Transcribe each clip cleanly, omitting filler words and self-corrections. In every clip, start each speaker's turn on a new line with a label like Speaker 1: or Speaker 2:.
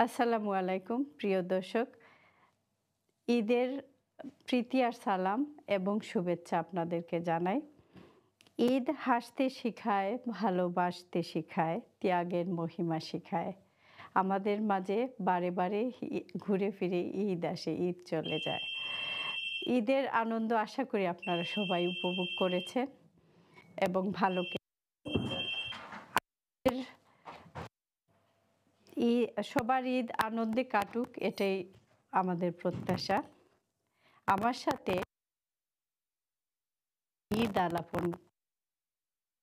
Speaker 1: আসসালামু আলাইকুম প্রিয় দর্শক। ঈদের প্রীতি আর সালাম এবং শুভেচ্ছা আপনাদেরকে জানাই। ঈদ হাসতে শিখায়, ভালোবাসতে শিখায়, ত্যাগের মহিমা শিখায়। আমাদের মাঝে বারে বারে ঘুরে ফিরে ঈদ আসে, ঈদ চলে যায়। ঈদের আনন্দ আশা করি আপনারা সবাই উপভোগ করেছেন এবং ভালো সবার ঈদ আনন্দে কাটুক, এটাই আমাদের প্রত্যাশা। আমার সাথে ঈদ আলাপন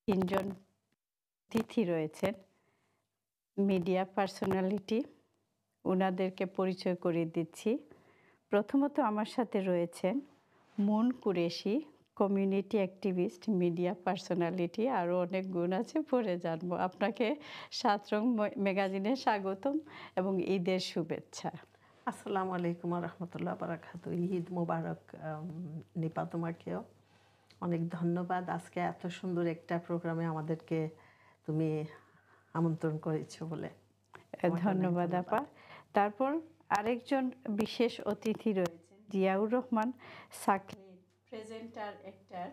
Speaker 1: তিনজন অতিথি রয়েছেন, মিডিয়া পার্সোনালিটি। ওনাদেরকে পরিচয় করিয়ে দিচ্ছি। প্রথমত আমার সাথে রয়েছেন moon Qureshi, community activist, media personality, আরও অনেক গুণ আছে, পরে জানবো। আপনাকে ৭ রং ম্যাগাজিনে স্বাগতম এবং ঈদের শুভেচ্ছা।
Speaker 2: আসসালামু আলাইকুম রহমতুল্লাহ বারাকাতুহু। ঈদ মোবারক নিপা, তোমাকেও অনেক ধন্যবাদ। আজকে এত সুন্দর একটা প্রোগ্রামে আমাদেরকে তুমি আমন্ত্রণ করেছো বলে
Speaker 1: ধন্যবাদ আপা। তারপর আরেকজন বিশেষ অতিথি রয়েছেন জিয়াউর রহমান সাকলিন, প্রেজেন্টার, অ্যাক্টর।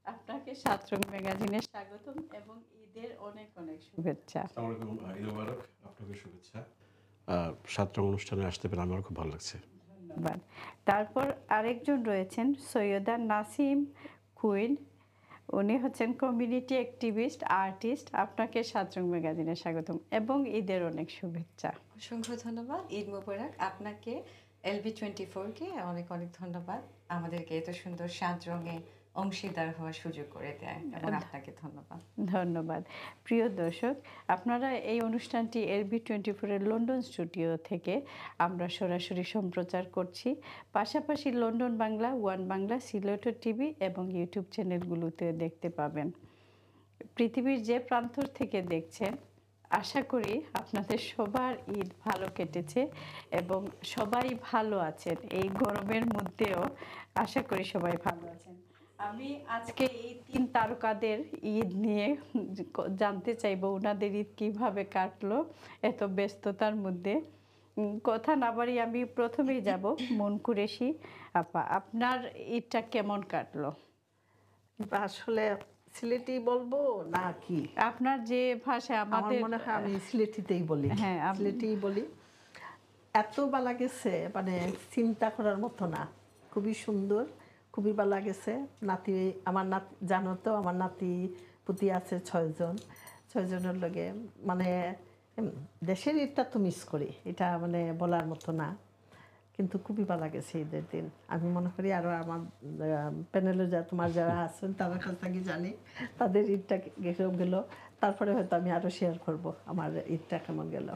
Speaker 1: আপনাকে ৭ রং ম্যাগাজিনে স্বাগতম এবং ঈদের অনেক অনেক শুভেচ্ছা।
Speaker 3: আসসালামু আলাইকুম, ঈদ মোবারক, আপনাকে শুভেচ্ছা। ৭ রং অনুষ্ঠানে আসতে পেরে আমারও খুব ভালো লাগছে।
Speaker 1: ধন্যবাদ। তারপর আরেকজন রয়েছেন সৈয়দা নাসিম কুইন, উনি হচ্ছেন কমিউনিটি অ্যাক্টিভিস্ট, আর্টিস্ট। আপনাকে ৭ রং ম্যাগাজিনে স্বাগতম এবং ঈদের অনেক শুভেচ্ছা।
Speaker 4: অসংখ্য ধন্যবাদ। ঈদ মোবারক আপনাকে, LB24-কে অনেক অনেক ধন্যবাদ আমাদেরকে এত সুন্দর ৭ রঙে অংশীদার হওয়ার সুযোগ করে দেয়, এবং আপনাকে ধন্যবাদ।
Speaker 1: ধন্যবাদ। প্রিয় দর্শক, আপনারা এই অনুষ্ঠানটি LB24-এর লন্ডন স্টুডিও থেকে আমরা সরাসরি সম্প্রচার করছি। পাশাপাশি London Bangla, one Bangla, Sylhet TV এবং ইউটিউব চ্যানেলগুলোতে দেখতে পাবেন। পৃথিবীর যে প্রান্ত থেকে দেখছেন, আশা করি আপনাদের সবার ঈদ ভালো কেটেছে এবং সবাই ভালো আছেন। এই গরমের মধ্যেও আশা করি সবাই ভালো আছেন। আমি আজকে এই ৩ তারকাদের ঈদ নিয়ে জানতে চাইবো, ওনাদের ঈদ কীভাবে কাটলো এত ব্যস্ততার মধ্যে। কথা না বাড়ি আমি প্রথমেই যাব মুন কুরেশি আপা, আপনার ঈদটা কেমন কাটলো?
Speaker 2: আসলে সিলেটি বলবো না কি,
Speaker 1: আপনার যে ভাষা, আমাদের
Speaker 2: মনে হয় আমি সিলেটিতেই বলি।
Speaker 1: হ্যাঁ,
Speaker 2: সিলেটিই বলি। এত ভালো গেছে, মানে চিন্তা করার মতো না। খুবই সুন্দর, খুবই ভালো গেছে। নাতি, আমার নাতি, জানো তো আমার নাতি পুতি আছে ৬ জন। ৬ জনের লগে মানে দেশের ঈদটা তো মিস করি, এটা মানে বলার মতো না, কিন্তু খুবই ভালো গেছে ঈদের দিন। আমি মনে করি আরও আমার প্যানেলে তোমার যারা আছেন তাদের কাছ থেকে জানি তাদের ঈদটা গেল, তারপরে হয়তো আমি আরও শেয়ার করব আমার ঈদটা কেমন গেল।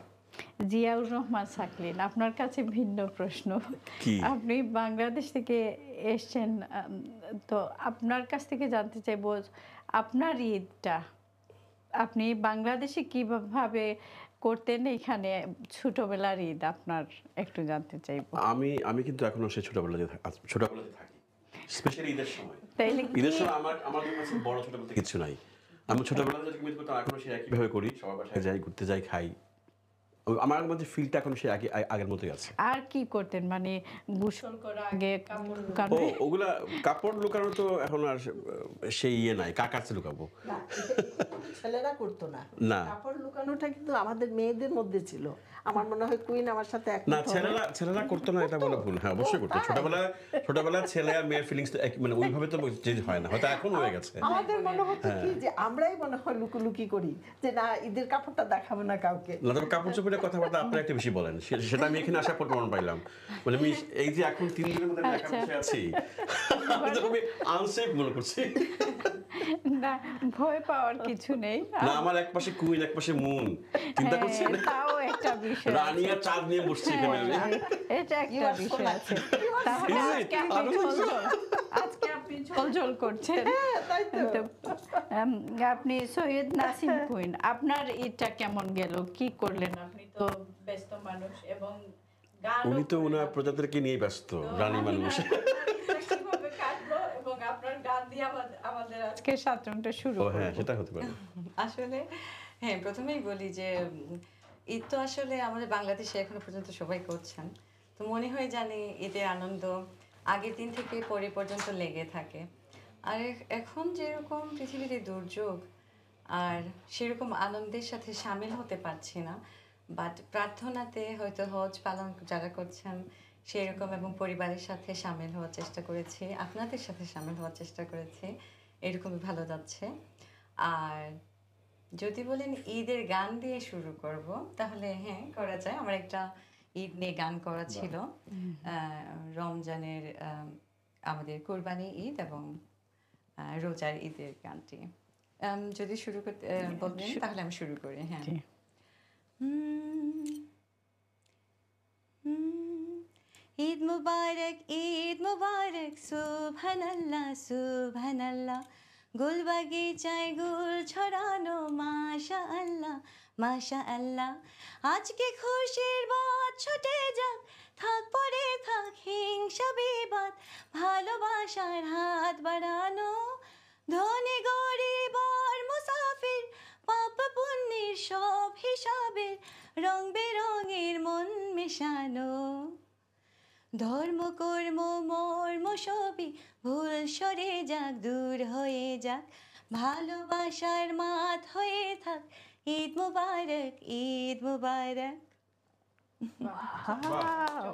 Speaker 1: জিয়াউর রহমান সাকলিন, আপনার কাছে ভিন্ন প্রশ্ন। আপনি বাংলাদেশ থেকে এসছেন, তো আপনার কাছ থেকে জানতে চাইবো আপনার ঈদটা আপনি বাংলাদেশে কিভাবে করতেন, এখানে ছোটবেলার ঈদ আপনার একটু জানতে চাইবো।
Speaker 3: আমি কিন্তু এখনো সেই ছোটবেলাতে থাকি, স্পেশালি ঈদের সময়। ঈদের সময় আমার কাছে বড় ছোট বলতে কিছু নাই। আমি ছোটবেলাতে যেরকম ঈদ করতাম এখনো সেই একইভাবে করি, সবার বাসায় যাই, ঘুরতে যাই, খাই। আমার মধ্যে ফিলটা এখন সেই আগের মতোই আছে।
Speaker 1: আর কি করতেন, মানে গোসল করার আগে কাপড় লুকানো?
Speaker 3: ওগুলা কাপড় লুকানো তো এখন আর সেই ইয়ে নাই, কার কাছে লুকাবো?
Speaker 2: ছেলেরা করতো না,
Speaker 3: না,
Speaker 2: কাপড় লুকানোটা কিন্তু আমাদের মেয়েদের মধ্যে ছিল। আমার মনে হয় কুইন আমার সাথে এক
Speaker 3: না, ছেলেরা করতো না এটা বলে ভুল। হ্যাঁ, অবশ্যই করতো। ছোটবেলায় ছেলে আর মেয়ের ফিলিংস তো মানে ওইভাবে তো চেঞ্জ হয় না, হয়তো এখন হয়ে গেছে।
Speaker 2: আমাদের মনে হচ্ছে কি যে আমরাই মনে হয় লুকোলুকি করি, যে না ঈদের কাপড়টা দেখাবো না কাউকে।
Speaker 3: না, তবে কাপড় চোপড়ের কথাবার্তা আপনারা একটা বেশি বলেন, সেটা আমি এখানে আসার পর প্রমাণ পাইলাম। মানে আমি এই যে এখন 3 দিনের মধ্যে একা বসে আছি, আমি আনসেফ মনে করছি।
Speaker 1: না, ভয় পাওয়ার কিছু নেই।
Speaker 3: না, আমার এক পাশে কুইন, এক পাশে মুন, চিন্তা করছি
Speaker 1: তাও একটা বিষয়,
Speaker 3: রানী আর চাঁদ নিয়ে বসছি এখানে।
Speaker 1: এটা একটা বিষয় আছে। তাহলে আজকে আপনি ঝোলঝোল করছেন। আপনি সৈয়দ নাসিম কুইন, আপনার ঈদটা কেমন গেল, কি করলেন? আপনি তো ব্যস্ত মানুষ এবং
Speaker 3: উনি তো ওনার প্রজাতিকে নিয়ে ব্যস্ত, রানী মানুষ।
Speaker 1: কিভাবে কাটলো এবং আপনার গান দিয়ে আমাদের আজকে ৭ রংটা শুরু করব।
Speaker 3: হ্যাঁ, সেটা হতে পারে।
Speaker 4: আসলে হ্যাঁ, প্রথমেই বলি যে ঈদ তো আসলে আমাদের বাংলাদেশে এখনো পর্যন্ত সবাই করছেন, তো মনে হয় জানি ঈদের আনন্দ আগের দিন থেকে পরে পর্যন্ত লেগে থাকে। আর এখন যেরকম পৃথিবীতে দুর্যোগ, আর সেরকম আনন্দের সাথে সামিল হতে পারছি না, বাট প্রার্থনাতে হয়তো হজ পালন যারা করছেন সেরকম এবং পরিবারের সাথে সামিল হওয়ার চেষ্টা করেছি, আপনাদের সাথে সামিল হওয়ার চেষ্টা করেছি, এরকমই ভালো যাচ্ছে। আর যদি বলেন ঈদের গান দিয়ে শুরু করব, তাহলে হ্যাঁ করা যায়। আমার একটা ঈদ নিয়ে গান করা ছিল, রমজানের আমাদের কোরবানি ঈদ এবং রোজার ঈদের গানটি। যদি শুরু করতে বলেন তাহলে আমি শুরু করি। হ্যাঁ। ঈদ মুবারক সুবহানাল্লাহ সুবহানাল্লাহ, গুল বাগিচায় গুল ছড়ানো মাশাআল্লাহ মাশাআল্লাহ। আজকে খুশির বাত ছুটে যাক, থাক পরে থাক হিংসা বিবাদ, ভালোবাসার হাত বাড়ানো, ধনী গরিব আর মুসাফির, পাপ পুণ্যের সব হিসাবের রং বেরঙের মন মেশানো। ধর্ম কর্ম মর্ম সবই ভুল সরে যাক, দূর হয়ে যাক, ভালোবাসার মাত হয়ে থাক। ঈদ মুবারক ঈদ মুবারক।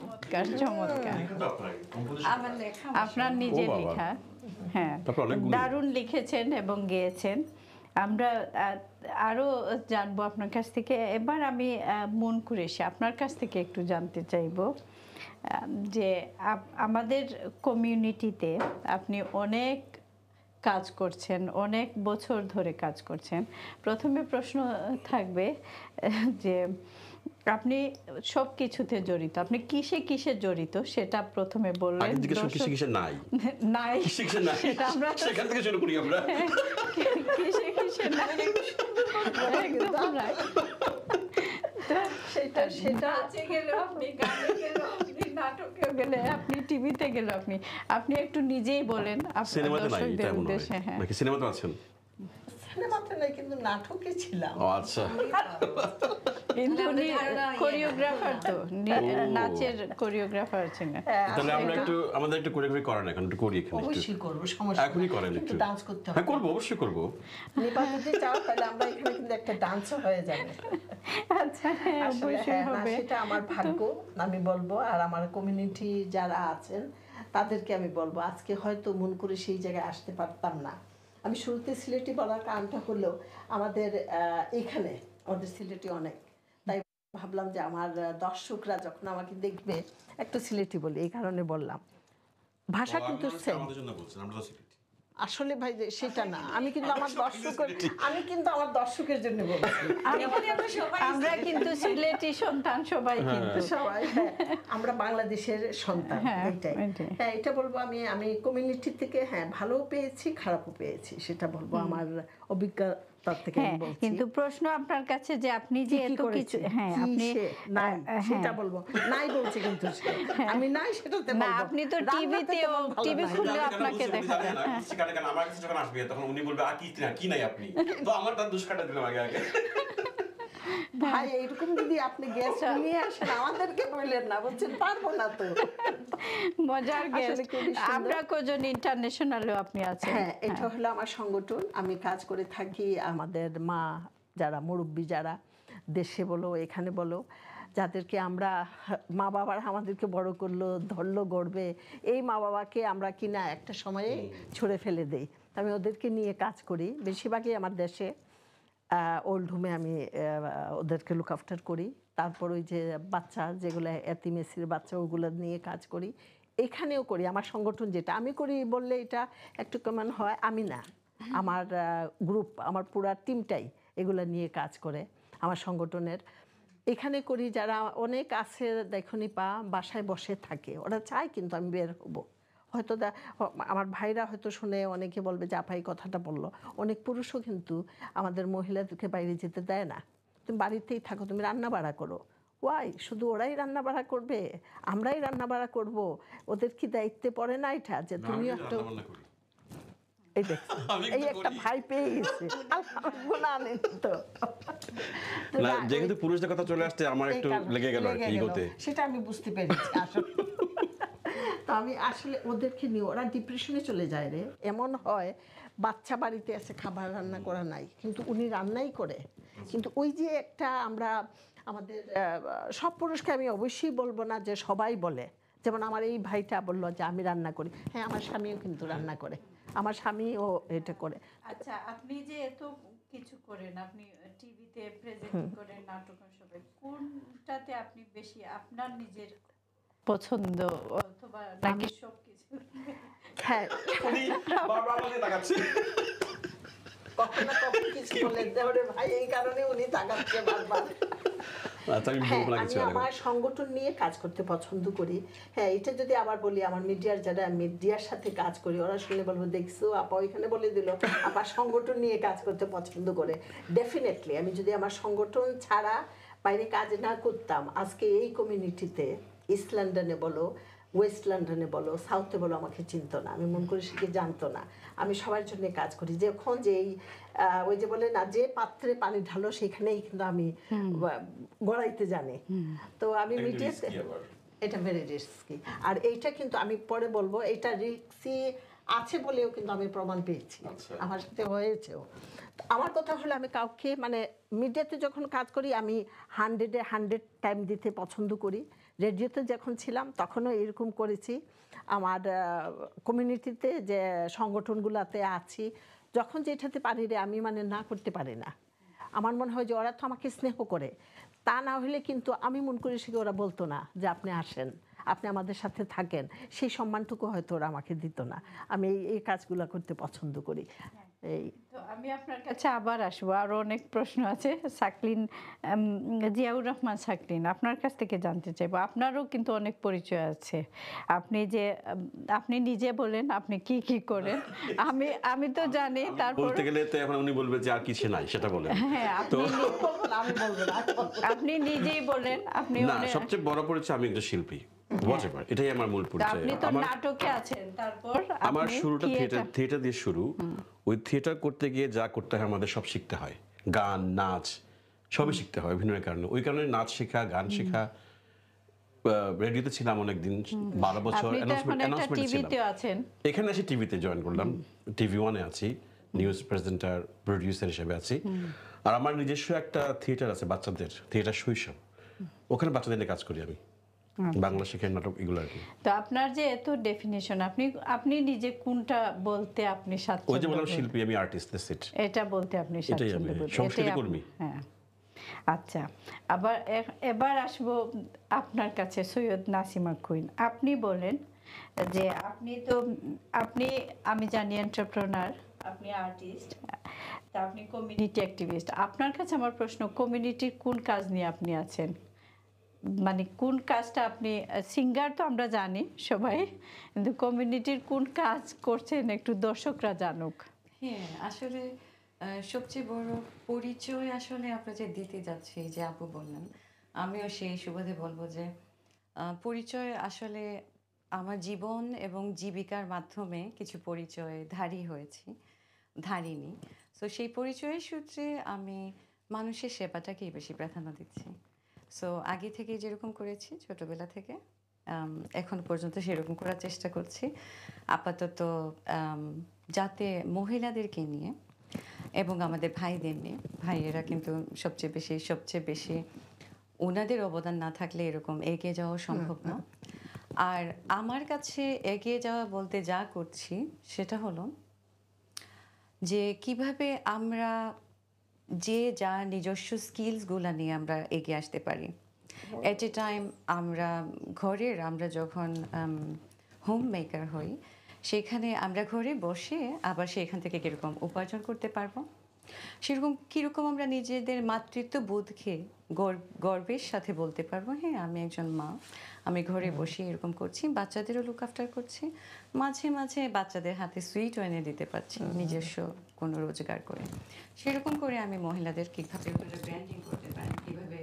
Speaker 1: চমৎকার চমৎকার,
Speaker 4: আমার লেখা,
Speaker 1: আপনার নিজের
Speaker 3: ও বাবা।
Speaker 1: লেখা। হ্যাঁ,
Speaker 3: তারপর অনেকগুলো।
Speaker 1: দারুণ লিখেছেন এবং গেয়েছেন। আমরা আরো জানবো আপনার কাছ থেকে। এবার আমি মন কুরেশি আপনার কাছ থেকে একটু জানতে চাইবো যে আমাদের কমিউনিটিতে আপনি অনেক কাজ করছেন, অনেক বছর ধরে কাজ করছেন। প্রথমে প্রশ্ন থাকবে যে আপনি সব কিছুতে জড়িত, আপনি কিসে কিসে জড়িত সেটা প্রথমে বললেন।
Speaker 3: আগে জিজ্ঞেস কিসে কিসে নাই
Speaker 1: নাই
Speaker 3: কিসে কিসে নাই
Speaker 1: সেটা আমরা
Speaker 3: সেখান থেকে শুরু করি আমরা।
Speaker 1: কিসে কিসে নাই একদম right। তো
Speaker 2: সেটা
Speaker 1: নাচে গেলেও আপনি, গানে গেলেও আপনি, নাটকেও গেলে আপনি, টিভিতে গেলে আপনি, আপনি একটু নিজেই বলেন আপনার
Speaker 3: সিনেমাতে নাই
Speaker 1: দর্শকদের
Speaker 3: তেমন
Speaker 1: উদ্দেশ্যে। হ্যাঁ,
Speaker 3: নাকি সিনেমাতে আছেন?
Speaker 2: সিনেমাতে নাই কিন্তু নাটকে ছিলাম।
Speaker 3: ও আচ্ছা,
Speaker 1: কিন্তু
Speaker 4: আমাদের
Speaker 1: উনি
Speaker 4: ধারণা ইয়ে না।
Speaker 1: কোরিওগ্রাফার, তো নাচের কোরিওগ্রাফার ছিলেন।
Speaker 3: তাহলে আমরা একটু আমাদের একটু কোরিওগ্রাফি করেন, এখন একটু করি এখানে একটু।
Speaker 2: অবশ্যই করবো, সমস্যা
Speaker 3: এখনই
Speaker 2: নেই।
Speaker 3: করেন
Speaker 2: কিন্তু
Speaker 3: একটু।
Speaker 2: ডান্স করতে
Speaker 3: হ্যাঁ
Speaker 2: হবে।
Speaker 3: করবো, অবশ্যই করবো।
Speaker 2: নেপাল যদি চাও তাহলে আমরা এখানে কিন্তু একটা ডান্সও হয়ে যাবে।
Speaker 1: আচ্ছা, হ্যাঁ
Speaker 2: আসলে
Speaker 1: অবশ্যই
Speaker 2: হ্যাঁ, না,
Speaker 1: হবে।
Speaker 2: সেটা আমার ভাগ্য আমি বলবো। আর আমার কমিউনিটি যারা আছেন তাদেরকে আমি বলবো, আজকে হয়তো মন করে সেই জায়গায় আসতে পারতাম না। আমি শুরুতে সিলেটি বলার কারণটা হলো আমাদের এখানে আমাদের সিলেটি অনেক, তাই ভাবলাম যে আমার দর্শকরা যখন আমাকে দেখবে একটু সিলেটি বলি, এই কারণে বললাম। ভাষা কিন্তু সেম।
Speaker 3: আমাদের জন্য বলছেন, আমরা তো সিলেটি।
Speaker 2: আসলে ভাই যে সেটা না, আমি কিন্তু আমার দর্শকের জন্য বলছি।
Speaker 1: আমরা কিন্তু সিলেটি সন্তান সবাই, কিন্তু
Speaker 2: সবাই হ্যাঁ, আমরা বাংলাদেশের সন্তান,
Speaker 1: হ্যাঁ,
Speaker 2: এইটাই।
Speaker 1: এটাই।
Speaker 2: হ্যাঁ, এটা বলবো আমি কমিউনিটি থেকে হ্যাঁ ভালোও পেয়েছি খারাপও পেয়েছি, সেটা বলবো আমার অভিজ্ঞতা থেকে
Speaker 1: হ্যাঁ,
Speaker 2: আমি বলছি।
Speaker 1: কিন্তু প্রশ্ন আপনার কাছে যে আপনি যে
Speaker 2: কি কি
Speaker 1: এত কিছু,
Speaker 2: করেছি,
Speaker 1: হ্যাঁ
Speaker 2: কি
Speaker 1: আপনি
Speaker 2: সে নাই সেটা
Speaker 1: হ্যাঁ।
Speaker 2: বলবো। নাই বলছি কিন্তু সে। আমি নাই সেটাতে
Speaker 1: না,
Speaker 2: বলবো।
Speaker 1: আপনি তো
Speaker 2: রান্নাতে
Speaker 1: টিভিতেও,
Speaker 2: তেমন ভালো
Speaker 1: টিভি
Speaker 2: নাই।
Speaker 1: খুললে
Speaker 3: আমি কেন
Speaker 1: আপনাকে
Speaker 3: বলছি, উনি
Speaker 1: দেখা
Speaker 3: জানেন
Speaker 1: যায়।
Speaker 3: না, বুঝছি কারণ আমার কাছে যখন আসবে তখন উনি বলবে কি নাই আপনি, তো আমার তার দুষ্কাটা দিলাম আগে আগে।
Speaker 2: ভাই এইরকম যদি আপনি গেস্ট নিয়ে আসেন আমাদেরকে বললেন না, বলছেন পারবো না তো।
Speaker 1: মজার
Speaker 2: আসলে
Speaker 1: গেস্ট।
Speaker 2: খুবই সুন্দর।
Speaker 1: আমরা কজন ইন্টারন্যাশনালেও আপনি আছেন।
Speaker 2: হ্যাঁ, এটা হলো আমার সংগঠন, আমি কাজ করে থাকি। আমাদের মা যারা মুরব্বী, যারা দেশে বলো এখানে বলো, যাদেরকে আমরা, মা বাবার আমাদেরকে বড় করলো, ধরলো গর্বে, এই মা বাবাকে আমরা কিনা একটা সময়ে ছুঁড়ে ফেলে দেই। আমি ওদেরকে নিয়ে কাজ করি বেশিরভাগই আমার দেশে। ওল্ড হোমে আমি ওদেরকে লুক আফটার করি। তারপর ওই যে বাচ্চা যেগুলো এতিমেসির বাচ্চা, ওগুলো নিয়ে কাজ করি। এখানেও করি। আমার সংগঠন যেটা আমি করি বললে এটা একটু কেমন হয়, আমি না, আমার গ্রুপ, আমার পুরা টিমটাই এগুলো নিয়ে কাজ করে আমার সংগঠনের। এখানে করি যারা অনেক আছে দেখনি পা বাসায় বসে থাকে, ওরা চায় কিন্তু আমি বের হবো। হয়তো আমার ভাইরা হয়তো শুনে অনেকে বলবে যে আপা এই কথাটা বললো। অনেক পুরুষও কিন্তু আমাদের মহিলাদেরকে বাইরে যেতে দেয় না, তুমি বাড়িতেই থাকো, তুমি রান্না বাড়া করো। ওয়াই, শুধু ওরাই রান্না বাড়া করবে, আমরাই রান্না বাড়া করবো? ওদের কি দায়িত্বে পড়ে না এটা যে তুমি একটু এই দেখছি
Speaker 3: আমি
Speaker 2: এই
Speaker 3: একটু
Speaker 2: একটা
Speaker 3: করি।
Speaker 2: ভাই পেয়ে গেছি গুণা আনেন তো
Speaker 3: না যেহেতু পুরুষদের কথা চলে আসছে আমার
Speaker 2: এই
Speaker 3: একটু
Speaker 2: কারণে
Speaker 3: লেগে গেল আর কি
Speaker 2: গেল।
Speaker 3: ইগোতে।
Speaker 2: সেটা আমি বুঝতে পেরেছি আসলে। তো আমি আসলে ওদেরকে নিয়ে ওরা ডিপ্রেশনে চলে যায় রে। এমন হয় বাচ্চা বাড়িতে আছে, খাবার রান্না করা নাই, কিন্তু উনি রান্নাই করে। কিন্তু ওই যে একটা আমরা আমাদের সব পুরুষকে আমি অবশ্যই বলবো না যে সবাই বলে, যেমন আমার এই ভাইটা বললো যে আমি রান্না করি, হ্যাঁ আমার স্বামীও কিন্তু রান্না করে, আমার স্বামীও এটা করে।
Speaker 1: আচ্ছা, আপনি যে এত কিছু করেন, আপনি টিভিতে প্রেজেন্ট করেন, নাটক সবাই, কোনটাতে আপনি বেশি আপনার নিজের পছন্দ অথবা নাকি সবকিছু?
Speaker 2: হ্যাঁ
Speaker 3: উনি বারবার আমাকে তাকাচ্ছে।
Speaker 2: কখনো কখনো কিছু বলে দেওয়ারে ভাই, এই কারণে উনি তাকাচ্ছে বারবার।
Speaker 3: আচ্ছা আমি
Speaker 2: হ্যাঁ,
Speaker 3: বলবো না
Speaker 2: আমি
Speaker 3: কিছু আর এখন।
Speaker 2: আমার সংগঠন নিয়ে কাজ করতে পছন্দ করি। হ্যাঁ, এটা যদি আবার বলি, আমার মিডিয়ার যারা মিডিয়ার সাথে কাজ করি ওরা শুনলে বলবো দেখছো আপা ওইখানে বলে দিল আপা সংগঠন নিয়ে কাজ করতে পছন্দ করে। ডেফিনেটলি আমি যদি আমার সংগঠন ছাড়া বাইরে কাজ না করতাম, আজকে এই কমিউনিটিতে ইস্ট লন্ডনে বলো, ওয়েস্ট লন্ডনে বলো, সাউথে বলো, আমাকে চিনতো না, আমি মন করে শিখে জানতো না। আমি সবার জন্য কাজ করি। যখন যেই ওই যে বলে না, যে পাত্রে পানি ঢালো সেখানেই কিন্তু আমি গড়াইতে জানি। তো আমি মিডিয়াতে, এটা ভেরি রিস্কি। আর এইটা কিন্তু আমি পরে বলবো, এটা রিস্কি আছে বলেও কিন্তু আমি প্রমাণ পেয়েছি, আমার সাথে হয়েছেও। তো আমার কথা হলো আমি কাউকে মানে মিডিয়াতে যখন কাজ করি আমি 100 টাইম দিতে পছন্দ করি। রেডিওতে যখন ছিলাম তখনও এরকম করেছি। আমার কমিউনিটিতে যে সংগঠনগুলোতে আছি, যখন যেটাতে পারি রে আমি মানে না করতে পারি না। আমার মনে হয় যে ওরা তো আমাকে স্নেহ করে, তা না হলে কিন্তু আমি মন করে শিখে ওরা বলতো না যে আপনি আসেন, আপনি আমাদের সাথে থাকেন, সেই সম্মানটুকু হয়তো ওরা আমাকে দিত না। আমি এই কাজগুলো করতে পছন্দ করি। এই
Speaker 1: তো আমি আপনার কাছে আবার আসবো, আরো অনেক প্রশ্ন আছে। সাকলিন, জিয়াউর রহমান সাকলিন, আপনার কাছ থেকে জানতে চাইবো, আপনারও কিন্তু অনেক পরিচয় আছে। আপনি যে আপনি নিজে বলেন আপনি কি কি করেন, আমি তো জানি। তারপর
Speaker 3: বলতে গেলে তো এখন উনি বলবে যে আর কিছু নাই, সেটা বলেন।
Speaker 1: হ্যাঁ,
Speaker 3: তো
Speaker 2: আমি বলবো না।
Speaker 1: আপনি নিজেই বলেন আপনি
Speaker 3: না, সবচেয়ে বড় পরিচয় আমি একজন শিল্পী, হোয়াটএভার, এটাই আমার মূল
Speaker 1: তো
Speaker 3: পরিচয়।
Speaker 1: আপনি তো
Speaker 3: আমার
Speaker 1: নাটকে আছেন, তারপর
Speaker 3: আমার
Speaker 1: আপনি
Speaker 3: শুরুটা
Speaker 1: theater-
Speaker 3: থিয়েটার দিয়ে শুরু। ওই থিয়েটার করতে গিয়ে যা করতে হয় আমাদের সব শিখতে হয়, গান নাচ সবই শিখতে হয় অভিনয়ের কারণে। ওই কারণে নাচ শেখা, গান শেখা। রেডিওতে ছিলাম অনেকদিন, 12 বছর
Speaker 1: আপনি তো এখন একটা
Speaker 3: অ্যানাউন্সমেন্টে ছিলাম।
Speaker 1: টিভিতে আছেন।
Speaker 3: এখানে এসে টিভিতে জয়েন করলাম, টিভি ওয়ানে আছি, নিউজ প্রেজেন্টার প্রডিউসার হিসেবে আছি। আর আমার নিজস্ব একটা থিয়েটার আছে বাচ্চাদের, থিয়েটার শৈশব, ওখানে বাচ্চাদের নিয়ে কাজ করি আমি, বাংলা শেখাই, নাটক, এগুলো আর কি।
Speaker 1: তো আপনার যে এত ডেফিনিশন, আপনি নিজে কোনটা বলতে আপনি
Speaker 3: ওই যে
Speaker 1: স্বাচ্ছন্দ্য
Speaker 3: বললাম
Speaker 1: বোধ-
Speaker 3: শিল্পী, আমি আর্টিস্ট, দ্যাটস ইট।
Speaker 1: এটা বলতে আপনি
Speaker 3: এটাই
Speaker 1: স্বাচ্ছন্দ্য
Speaker 3: আমি,
Speaker 1: বোধ,
Speaker 3: সংস্কৃতি
Speaker 1: এটাই
Speaker 3: কর্মী।
Speaker 1: হ্যাঁ। আচ্ছা, আবার এবার আসবো আপনার কাছে, সৈয়দ নাসিমা কুইন। আপনি বলেন যে আমি জানি এন্টারপ্রেনার, আপনি আর্টিস্ট, তা আপনি কমিউনিটি অ্যাক্টিভিস্ট। আপনার কাছে আমার প্রশ্ন, কমিউনিটির কোন কাজ নিয়ে আপনি আছেন? মানে কোন কাজটা আপনি, সিঙ্গার তো আমরা জানি সবাই, কিন্তু কমিউনিটির কোন কাজ করছেন একটু দর্শকরা জানুক।
Speaker 4: হ্যাঁ, আসলে সবচেয়ে বড় পরিচয় আসলে আমরা যে দিতে যাচ্ছি, যে আপু বললেন, আমিও সেই সুবাদে বলবো যে পরিচয় আসলে আমার জীবন এবং জীবিকার মাধ্যমে কিছু পরিচয় ধারিনি। সো সেই পরিচয়ের সূত্রে আমি মানুষের সেবাটাকেই বেশি প্রাধান্য দিচ্ছি। সো আগে থেকে যেরকম করেছি ছোটবেলা থেকে, এখন পর্যন্ত সেরকম করার চেষ্টা করছি। আপাতত যাতে মহিলাদেরকে নিয়ে এবং আমাদের ভাইদের নিয়ে, ভাইয়েরা কিন্তু সবচেয়ে বেশি ওনাদের অবদান না থাকলে এরকম এগিয়ে যাওয়া সম্ভব না। আর আমার কাছে এগিয়ে যাওয়া বলতে যা করছি সেটা হলো যে কিভাবে আমরা যা নিজস্ব স্কিলসগুলো নিয়ে আমরা এগিয়ে আসতে পারি। এট এ টাইম আমরা যখন হোম মেকার হই, সেখানে আমরা ঘরে বসে আবার সেখান থেকে কীরকম উপার্জন করতে পারবো, কীরকম আমরা নিজেদের মাতৃত্ব বোধকে গর্বের সাথে বলতে পারবো, হ্যাঁ আমি একজন মা, আমি ঘরে বসে এরকম করছি, বাচ্চাদেরও লুক আফটার করছি, মাঝে মাঝে বাচ্চাদের হাতে সুইটও এনে দিতে পারছি নিজস্ব কোনো রোজগার করে। সেরকম করে আমি মহিলাদের কীভাবে ব্র্যান্ডিং করতে পারেন, কীভাবে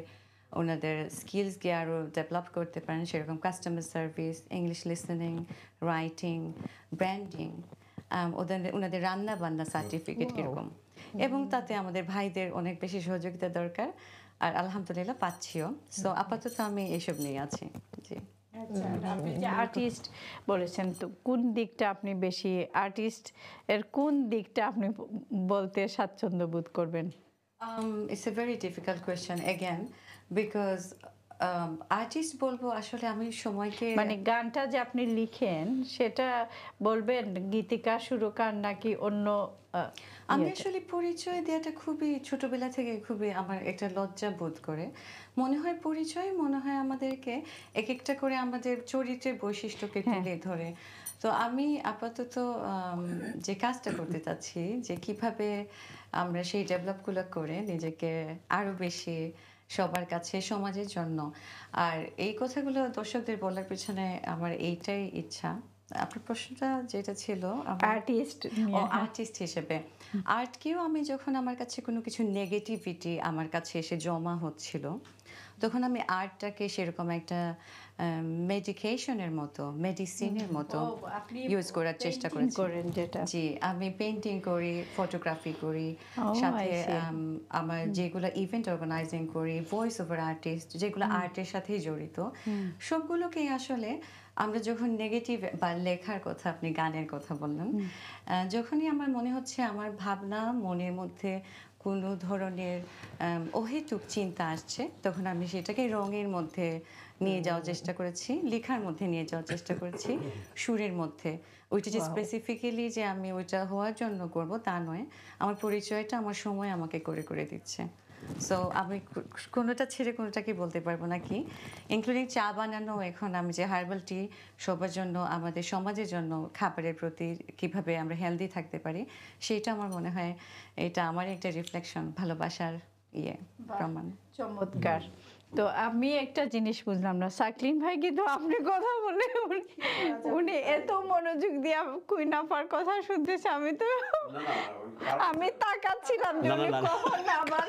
Speaker 4: ওনাদের স্কিলসকে আরও ডেভেলপ করতে পারেন, সেরকম customer service, English listening, writing, branding, ওনাদের রান্না বান্না সার্টিফিকেট এরকম, এবং তাতে আমাদের ভাইদের অনেক বেশি সহযোগিতা দরকার, আর আলহামদুলিল্লাহ পাচ্ছিও। সো আপাতত আমি এসব নিয়ে আছি। জি।
Speaker 1: আচ্ছা, আপনি যে আর্টিস্ট বলেছেন, তো কোন দিকটা আপনি বেশি আর্টিস্ট এর কোন দিকটা আপনি বলতে স্বাচ্ছন্দ্য বোধ করবেন?
Speaker 4: It's a very difficult question again because artist বলবো আসলে আমি সময়কে
Speaker 1: মানে গানটা যে আপনি লিখেন সেটা বলবেন গীতিকার সুরকার নাকি অন্য
Speaker 4: আমি আসলে পরিচয় দেওয়াটা খুবই ছোটবেলা থেকে খুবই আমার একটা লজ্জা বোধ করে। মনে হয় পরিচয় মনে হয় আমাদেরকে এক একটা করে আমাদের চরিত্রের বৈশিষ্ট্যকে তুলে ধরে। তো আমি আপাতত যে কাজটা করতে চাচ্ছি যে কিভাবে আমরা সেই ডেভেলপগুলো করে নিজেকে আরো বেশি সবার কাছে সমাজের জন্য, আর এই কথাগুলো দর্শকদের বলার পিছনে আমার এইটাই ইচ্ছা। আপনার প্রশ্নটা যেটা ছিল আর্টিস্ট হিসেবে, আর্টকেও আমি যখন আমার কাছে কোনো কিছু নেগেটিভিটি আমার কাছে এসে জমা হচ্ছিল, তখন আমি আর্টটাকে সেরকম একটা মেডিকেশনের মতো, মেডিসিনের মতো ইউজ করার চেষ্টা করেছি। জি, আমি পেইন্টিং করি, ফটোগ্রাফি করি, সাথে আমার যেগুলো ইভেন্ট অর্গানাইজিং করি, ভয়েস ওভার আর্টিস্ট যেগুলো আর্টের সাথেই জড়িত, সবগুলোকেই আসলে আমরা যখন নেগেটিভ বা লেখার কথা, আপনি গানের কথা বললেন, যখনই আমার মনে হচ্ছে আমার ভাবনা মনের মধ্যে কোনো ধরনের অহেতুক চিন্তা আসছে, তখন আমি সেটাকে রঙের মধ্যে নিয়ে যাওয়ার চেষ্টা করেছি, লেখার মধ্যে নিয়ে যাওয়ার চেষ্টা করেছি, সুরের মধ্যে। ওইটা যে স্পেসিফিক্যালি যে আমি ওইটা হওয়ার জন্য করব তা নয়, আমার পরিচয়টা আমার সময় আমাকে করে করে দিচ্ছে। সো আমি কোনোটা ছেড়ে কোনোটাকে বলতে পারবো না, কি ইনক্লুডিং চা বানানো। এখন আমি যে হার্বাল টি সবার জন্য, আমাদের সমাজের জন্য খাবারের প্রতি কিভাবে আমরা হেলদি থাকতে পারি, সেটা আমার মনে হয় এটা আমার একটা রিফ্লেকশন, ভালোবাসার প্রমাণ।
Speaker 1: চমৎকার। তো আমি একটা জিনিস বুঝলাম না, সাকলিন ভাই কিন্তু আপনি কথা বলে উনি এত মনোযোগ দিয়ে কুইন আপার কথা শুনতেছে, আমি তো আমি তাকাচ্ছিলাম যে উনি কখন আবার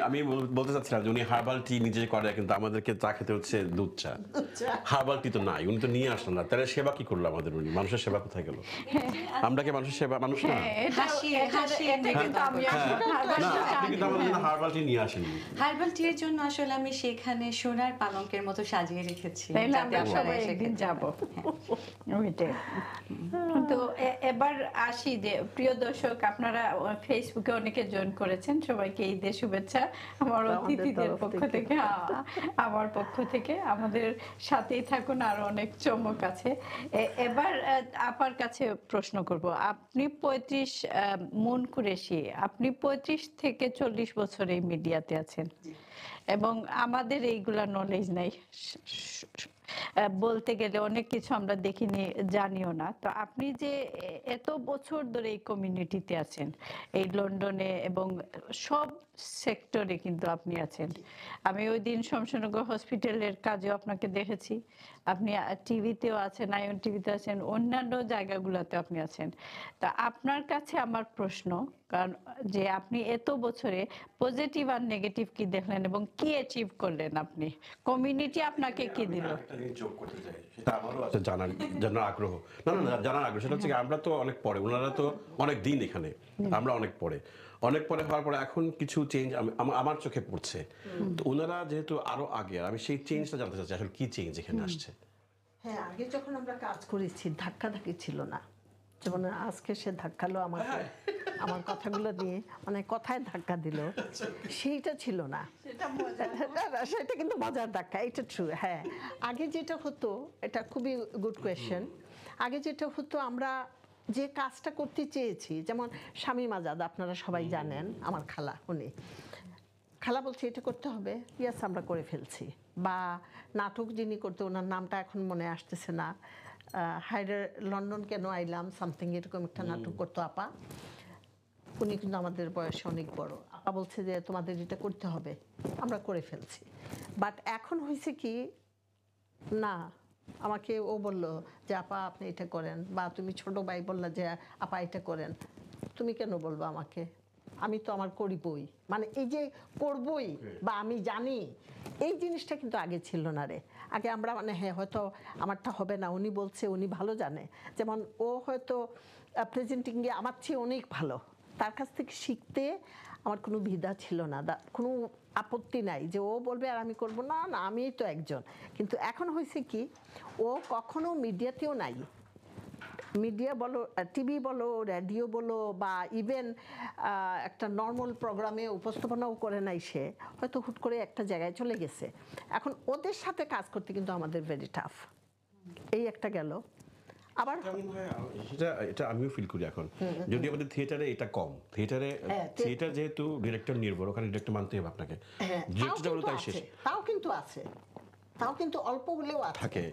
Speaker 3: আমি বলতে চাচ্ছিলাম যে উনি হার্বাল টি নিজে করে, কিন্তু আমাদেরকে চা খেতে হচ্ছে দুধ চা। হার্বাল টি তো নাই, উনি তো নিয়ে আসলেন না, তাহলে সেবা কি করলো আমাদের? উনি মানুষের সেবা কোথায় গেল? আমরা কি মানুষের সেবা? মানুষ না। হার্বাল টি নিয়ে আসেনি।
Speaker 4: হার্বাল টি এর জন্য আসলে আমি সেখানে সোনার পালঙ্কের মতো সাজিয়ে রেখেছি,
Speaker 1: আমরা সবাই একদিন যাব। তো এবার আসি যে প্রিয় দর্শক, আপনারা ফেসবুকে অনেকে জয়েন করেছেন, সবাইকে ঈদের শুভেচ্ছা আমার অতিথিদের পক্ষ থেকে, আমার পক্ষ থেকে। আমাদের সাথেই থাকুন, আর অনেক চমক আছে। এবার আপার কাছে প্রশ্ন করব, আপনি 35 মন কুরেশি, আপনি 35 থেকে 40 বছর এই মিডিয়াতে আছেন এবং আমাদের এইগুলা নলেজ নাই, বলতে গেলে অনেক কিছু আমরা দেখিনি, জানিও না। তো আপনি যে এত বছর ধরে এই কমিউনিটিতে আছেন, এই লন্ডনে এবং সব সেক্টরে কিন্তু আপনি আছেন। আমি ওই দিন শমশেরনগর হসপিটালের কাজেও আপনাকে দেখেছি, আপনি টিভিতেও আছেন, আয়ন টিভিতে আছেন, অন্যান্য জায়গাগুলোতে আপনি আছেন। তা আপনার কাছে আমার প্রশ্ন, কারণ যে আপনি এত বছরে পজিটিভ আর নেগেটিভ কি দেখলেন এবং কি অ্যাচিভ করলেন, আপনি কমিউনিটি আপনাকে কি দিল?
Speaker 3: যোগ করতে চাই, সেটা আমারও আছে জানার আগ্রহ। জানার আগ্রহ সেটা হচ্ছে আমরা তো অনেক পরে, ওনারা তো অনেক দিন এখানে, আমরা অনেক পরে হওয়ার পরে এখন কিছু চেঞ্জ আমার চোখে পড়ছে। তো ওনারা যেহেতু আরো আগে, আমি সেই চেঞ্জটা জানতে চাচ্ছি, আসলে কি চেঞ্জ এখানে আসছে।
Speaker 2: হ্যাঁ, আগে যখন আমরা কাজ করেছি ধাক্কাধাক্কি ছিল না, যেমন আজকে সে ধাক্কালো আমাকে, আমার কথাগুলো দিয়ে মানে কথায় ধাক্কা দিল, সেইটা ছিল না। সেটা কিন্তু মজার ধাক্কা, এটা ট্রু। হ্যাঁ, আগে যেটা হতো, এটা খুবই গুড কোয়েশ্চেন। আগে যেটা হতো, আমরা যে কাজটা করতে চেয়েছি, যেমন শামীম আজাদ আপনারা সবাই জানেন, আমার খালা, উনি খালা বলছে এটা করতে হবে, ইয়াস আমরা করে ফেলছি। বা নাটক যিনি করতে, ওনার নামটা এখন মনে আসতেছে না, হাইডার লন্ডন কেন আইলাম সামথিং এরকম একটা নাটক করতো আপা, উনি কিন্তু আমাদের বয়সে অনেক বড়। আপা বলছে যে তোমাদের এটা করতে হবে, আমরা করে ফেলছি। বাট এখন হয়েছে কি না, আমাকে ও বলল যে আপা আপনি এটা করেন, বা তুমি ছোট ভাই বললা যে আপা এটা করেন, তুমি কেন বলবো আমাকে? আমি তো আমার করিবই, মানে এই যে করবই বা আমি জানি, এই জিনিসটা কিন্তু আগে ছিল না রে। আগে আমরা মানে হ্যাঁ হয়তো আমারটা হবে না, উনি বলছে, উনি ভালো জানে। যেমন ও হয়তো প্রেজেন্টিংয়ে আমার চেয়ে অনেক ভালো, তার কাছ থেকে শিখতে আমার কোনো দ্বিধা ছিল না, কোনো আপত্তি নাই যে ও বলবে আর আমি করব না, না আমিই তো একজন। কিন্তু এখন হয়েছে কি, ও কখনো মিডিয়াতেও নাই, মিডিয়া বলো, টিভি বলো, রেডিও বলো, বা ইভেন একটা নর্মাল প্রোগ্রামে উপস্থাপনাও করে নাই সে, হয়তো হুট করে একটা জায়গায় চলে গেছে। এখন ওদের সাথে কাজ করতে কিন্তু আমাদের ভেরি টাফ। এই একটা গেল। আবার
Speaker 3: এটা আমিও ফিল করি এখন, যদি আমাদের থিয়েটারে এটা কম, থিয়েটার যেহেতু ডিরেক্টর নির্ভর, ওখানে ডিরেক্টর মানতে হবে আপনাকে, ডিরেক্টরটা হলো তাই শেষ।
Speaker 2: তাও কিন্তু অল্প হলেও
Speaker 3: থাকে।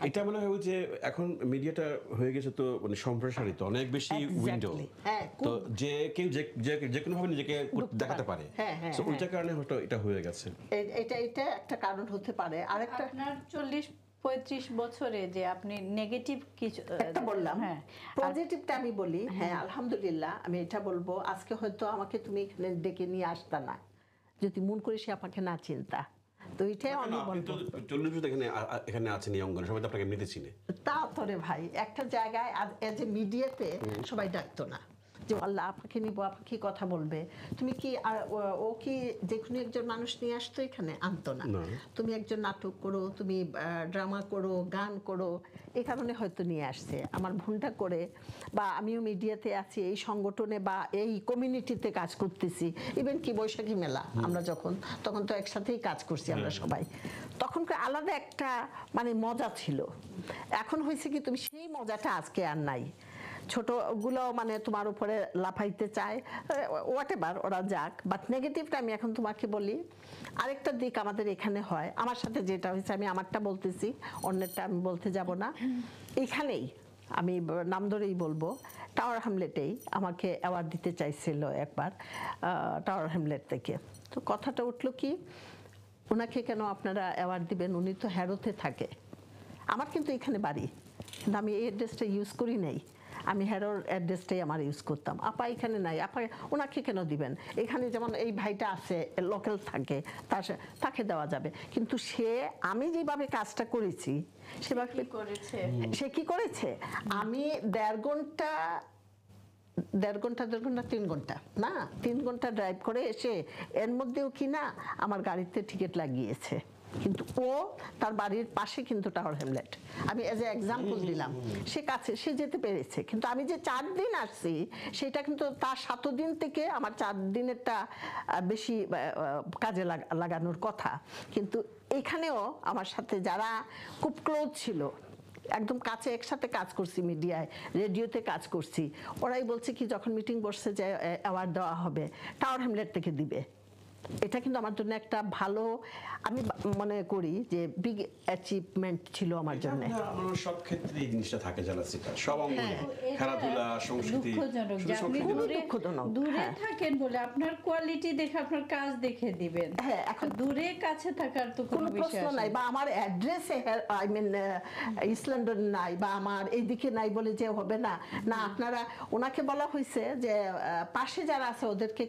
Speaker 3: এটা মনে হয় যে এখন মিডিয়াটা হয়ে গেছে তো মানে সম্প্রসারিত, অনেক বেশি উইন্ডো, তো যে কেউ যে কোনো ভাবে নিজেকে দেখাতে পারে, তো ওইটার কারণে হয়তো এটা হয়ে গেছে।
Speaker 2: এটা একটা কারণ হতে পারে। আরেকটা,
Speaker 1: আপনার 40-35 বছরে যে আপনি নেগেটিভ কিছু
Speaker 2: একটা বললাম, পজিটিভটা আমি বলি, হ্যাঁ আলহামদুলিল্লাহ আমি এটা বলবো, আজকে হয়তো আমাকে তুমি এখানে ডেকে নিয়ে আসতা না যদি মন করে সে আমাকে না চিন্তা। তো এটাই আমি বলবো,
Speaker 3: 40 বছর এখানে আছেন এই অঙ্গনে, সবাই তো আপনাকে এমনিতে চিনে।
Speaker 2: তা তো রে ভাই, একটা জায়গায় এজ এ মিডিয়াতে সবাই ডাকতো না যে আল্লাহ আপনাকে নিবো, আপনাকে কথা বলবে, তুমি কি ও কি যে কোনো একজন মানুষ নিয়ে আসতো এখানে, আনতো না। তুমি একজন নাটক করো, তুমি ড্রামা করো, গান করো, এই কারণে হয়তো নিয়ে আসছে। আমার ভুলটা করে, বা আমিও মিডিয়াতে আছি, এই সংগঠনে বা এই কমিউনিটিতে কাজ করতেছি, ইভেন কি বৈশাখী মেলা আমরা তখন তো একসাথেই কাজ করছি আমরা সবাই, তখনকার আলাদা একটা মানে মজা ছিল। এখন হয়েছে কি, তুমি সেই মজাটা আজকে আর নাই। ছোটগুলো মানে তোমার উপরে লাফাইতে চায়, হোয়াট এভার, ওরা যাক। বাট নেগেটিভটা আমি এখন তোমাকে বলি, আরেকটা দিক আমাদের এখানে হয়, আমার সাথে যেটা হয়েছে, আমি আমারটা বলতেছি, অন্যেরটা আমি বলতে যাব না। এখানেই আমি নাম ধরেই বলবো, টাওয়ার হ্যামলেটেই আমাকে অ্যাওয়ার্ড দিতে চাইছিল একবার, টাওয়ার হ্যামলেট থেকে। তো কথাটা উঠলো কি, ওনাকে কেন আপনারা অ্যাওয়ার্ড দিবেন, উনি তো হ্যারোতে থাকে। আমার কিন্তু এখানে বাড়ি, কিন্তু আমি এই অ্যাড্রেসটা ইউজ করি নাই, আমি হ্যারোর অ্যাড্রেসটাই আমার ইউজ করতাম। আপা এখানে নাই, আপা ওনাকে কেন দিবেন, এখানে যেমন এই ভাইটা আছে লোকাল থাকে, তাকে দেওয়া যাবে। কিন্তু আমি যেভাবে কাজটা করেছি সেভাবে সে কি করেছে, আমি 1.5 ঘন্টা 3 ঘন্টা না 3 ঘন্টা ড্রাইভ করে এসে এর মধ্যেও কি না আমার গাড়িতে টিকিট লাগিয়েছে। কিন্তু ও তার বাড়ির পাশে কিন্তু টাওয়ার হ্যামলেট, আমি এজ এ এক্সাম্পল দিলাম, সে কাছে সে যেতে পেরেছে। কিন্তু আমি যে 4 দিন আসছি, সেটা কিন্তু তার 7 দিন থেকে আমার 4 দিনেরটা বেশি কাজে লাগানোর কথা। কিন্তু এখানেও আমার সাথে যারা খুব ক্লোজ ছিল, একদম কাছে একসাথে কাজ করছি, মিডিয়ায় রেডিওতে কাজ করছি, ওরাই বলছে কি যখন মিটিং বসছে যে অ্যাওয়ার্ড দেওয়া হবে টাওয়ার হ্যামলেট থেকে দিবে। এটা কিন্তু আমার জন্য একটা ভালো, আমি মনে করি যে বিগ অ্যাচিভমেন্ট ছিল আমার জন্য।
Speaker 3: আমার সব ক্ষেত্রে এই জিনিসটা থাকে, জালাসিটা সব অঙ্গনে, খেলাধুলা, সংস্কৃতি।
Speaker 1: দুঃখজনক যে আপনি দূরে থাকেন বলে আপনার কোয়ালিটি দেখে আপনার কাজ দেখে দিবেন।
Speaker 2: হ্যাঁ, এখন
Speaker 1: দূরে কাছে থাকার তো কোনো
Speaker 2: প্রশ্ন নাই, বা আমার অ্যাড্রেসে আই মিন ইস্ট লন্ডন নাই, বা আমার এইদিকে নাই বলে যে হবে না। না, আপনারা ওনাকে বলা হয়েছে যে পাশে যারা আছে ওদেরকে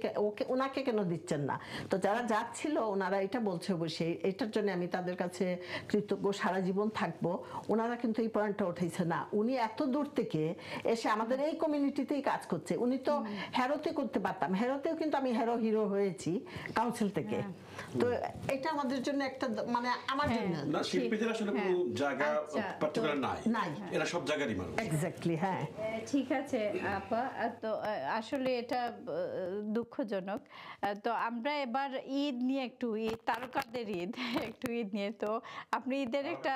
Speaker 2: ওনাকে কেন দিচ্ছেন না। তো যারা যাচ্ছিল ওনারা এটা বলছে, অবশ্যই এটার জন্য আমি তাদের কাছে কৃতজ্ঞ, সারা জীবন থাকবো। ওনারা কিন্তু এই পয়েন্টটা উঠেছে না, উনি এত দূর থেকে এসে আমাদের এই কমিউনিটিতেই কাজ করছে। উনি তো হ্যারোতে করতে পারতাম, হ্যারোতেও কিন্তু আমি হিরো হয়েছি কাউন্সিল থেকে। তো এটা আমাদের জন্য একটা মানে আমার জন্য
Speaker 3: না, শিল্পীদের আসলে কোনো জায়গা পার্টিকুলার নাই, এরা সব জায়গারই মানুষ।
Speaker 2: এক্স্যাক্টলি, হ্যাঁ
Speaker 1: ঠিক আছে আপা। তো আসলে এটা দুঃখজনক। তো আমরা এবার ঈদ নিয়ে একটু, ঈদ তারকাদের ঈদ, একটু ঈদ নিয়ে, তো আপনি ঈদের একটা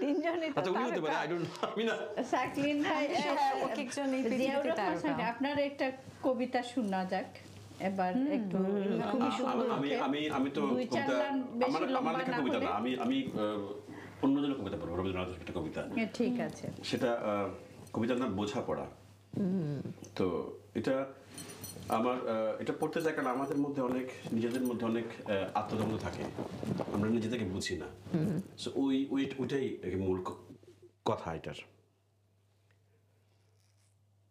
Speaker 1: তিনজনই তো সাকলিন ভাই, আপনার একটা কবিতা শোনা যাক এবার একটু।
Speaker 3: আমি তো আমার লেখা কবিতা না, আমি অন্যজনের কবিতা পড়বো, রবীন্দ্রনাথের একটা কবিতা।
Speaker 1: ঠিক আছে,
Speaker 3: সেটা কবিতার নাম বোঝাপড়া। তো এটা পড়তে চাই কারণ আমাদের মধ্যে নিজেদের মধ্যে অনেক আত্মদ্বন্দ্ব থাকে, আমরা নিজেদেরকে বুঝি না। ওইটাই মূল কথা এটার।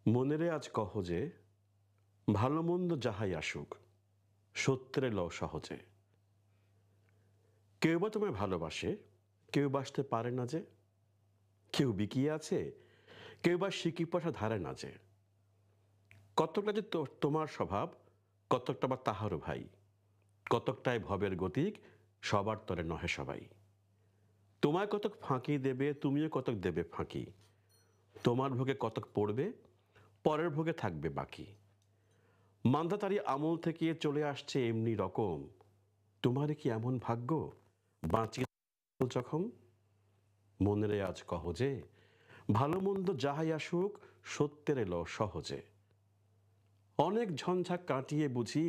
Speaker 3: মনেরে আজ কহ যে ভালো মন্দ যাহাই আসুক সত্যের লও সহজে। কেউ বা তোমায় ভালোবাসে, কেউ বাসতে পারে না যে, কেউ বিকিয়ে আছে, কেউ বা সিকি পয়সা ধারে না যে। কতকটা যে তোমার স্বভাব, কতকটা বা তাহারও ভাই, কতকটাই ভবের গতিক, সবার তরে নহে সবাই। তোমায় কতক ফাঁকি দেবে, তুমিও কতক দেবে ফাঁকি। তোমার ভোগে কতক পড়বে, পরের ভোগে থাকবে বাকি। মান্ধাতারি আমল থেকে চলে আসছে এমনি রকম, তোমার কি এমন ভাগ্য বাঁচিয়ে যখন। মনের আজ কহ যে, ভালো মন্দ যাহাই আসুক সত্যের এলো সহজে। অনেক ঝঞ্ঝা কাটিয়ে বুঝি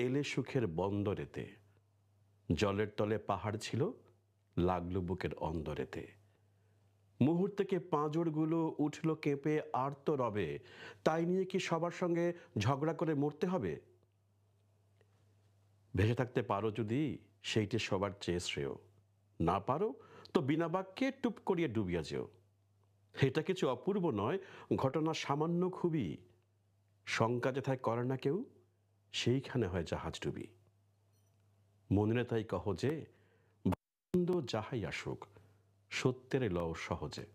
Speaker 3: এলে সুখের বন্দরেতে। জলের তলে পাহাড় ছিল, লাগলো বুকের অন্দরেতে। মুহূর্তে পাঁজরগুলো উঠল কেঁপে আর তো রবে, তাই নিয়ে কি সবার সঙ্গে ঝগড়া করে মরতে হবে? ভেসে থাকতে পারো যদি সেইটে সবার চেয়ে শ্রেয়, না পারো তো বিনা বাক্যে টুপ করিয়া ডুবিয়া যেও। এটা কিছু অপূর্ব নয়, ঘটনা সামান্য খুবই। শঙ্কা যেথায় করে না কেউ, সেইখানে হয় জাহাজ ডুবি। মনে তাই কহ যে, মন্দ যাহাই আসুক সত্যের লও সহজে।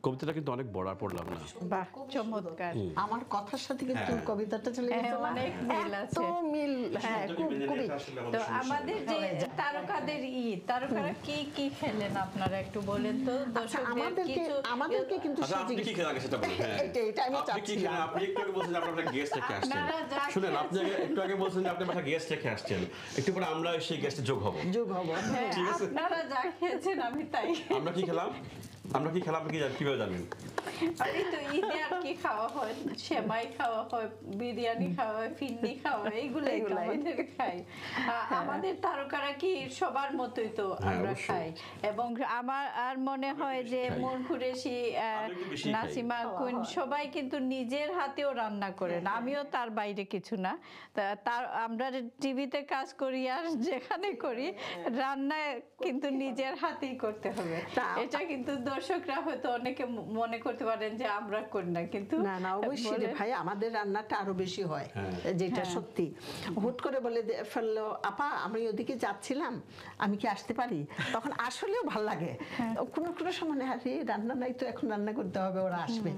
Speaker 3: কবিতাটা কিন্তু অনেক বড় পড়লাম না?
Speaker 1: বাহ, চমৎকার।
Speaker 2: আমার কথার সাথে কিন্তু কবিতাটা চলে
Speaker 1: হ্যাঁ,
Speaker 2: গেছে না?
Speaker 1: অনেক মিল
Speaker 2: এত
Speaker 1: আছে।
Speaker 2: মিল, হ্যাঁ, খুবই।
Speaker 1: তো আমাদের যে তারকাদের ঈদ, তারকারা কি কি খেলেন আপনারা একটু বলেন তো
Speaker 2: আচ্ছা,
Speaker 1: দর্শকদের কিছু।
Speaker 2: আমাদেরকে কিন্তু
Speaker 3: আচ্ছা, আপনি কি খেলেন আগে সেটা বলুন। হ্যাঁ,
Speaker 2: এটা আমি
Speaker 3: আপনি কি খেলেন? আপনি একটু আগে বলছেন যে আপনারা গেস্ট রেখে আসছেন।
Speaker 1: আপনারা যা
Speaker 3: শুনেন, আপনি একটু আগে বলছেন যে আপনি একটা গেস্ট রেখে আসছেন, একটু পরে আমরা সেই গেস্টে যোগ হব।
Speaker 1: হ্যাঁ, আপনারা যা খেয়েছেন আমি তাই।
Speaker 3: আমরা কি খেলাম? আপনি কিভাবে জানেন?
Speaker 1: এই তো ঈদে আর কি খাওয়া হয়, সেমাই খাওয়া হয়, বিরিয়ানি খাওয়া হয়, ফিন্নি খাওয়া হয়, এগুলাই আমাদের খাই। আমাদের তারকারা কি সবার মতোই তো আমরা
Speaker 3: অবশ্যই।
Speaker 1: খাই। এবং আমার আর মনে হয় যে মন কুরেশি, নাসিমা কুইন সবাই কিন্তু নিজের হাতেও রান্না করেন, আমিও তার বাইরে কিছু না। তার আমরা টিভিতে কাজ করি আর যেখানে করি, রান্না কিন্তু নিজের হাতেই করতে হবে। এটা কিন্তু দর্শকরা হয়তো অনেকে মনে করতে পারেন যে আমরা করি না, কিন্তু
Speaker 2: না অবশ্যই রে ভাই, আমাদের রান্নাটা আরো বেশি হয়, যেটা সত্যি। হুট করে বলে ফেললো, আপা আমি ওদিকে যাচ্ছিলাম, আমি কি আসতে পারি? তখন আসলেও ভাল লাগে। কোনো কোনো সময় আরে রান্না নাই তো, এখন রান্না করতে হবে, ওরা আসবে।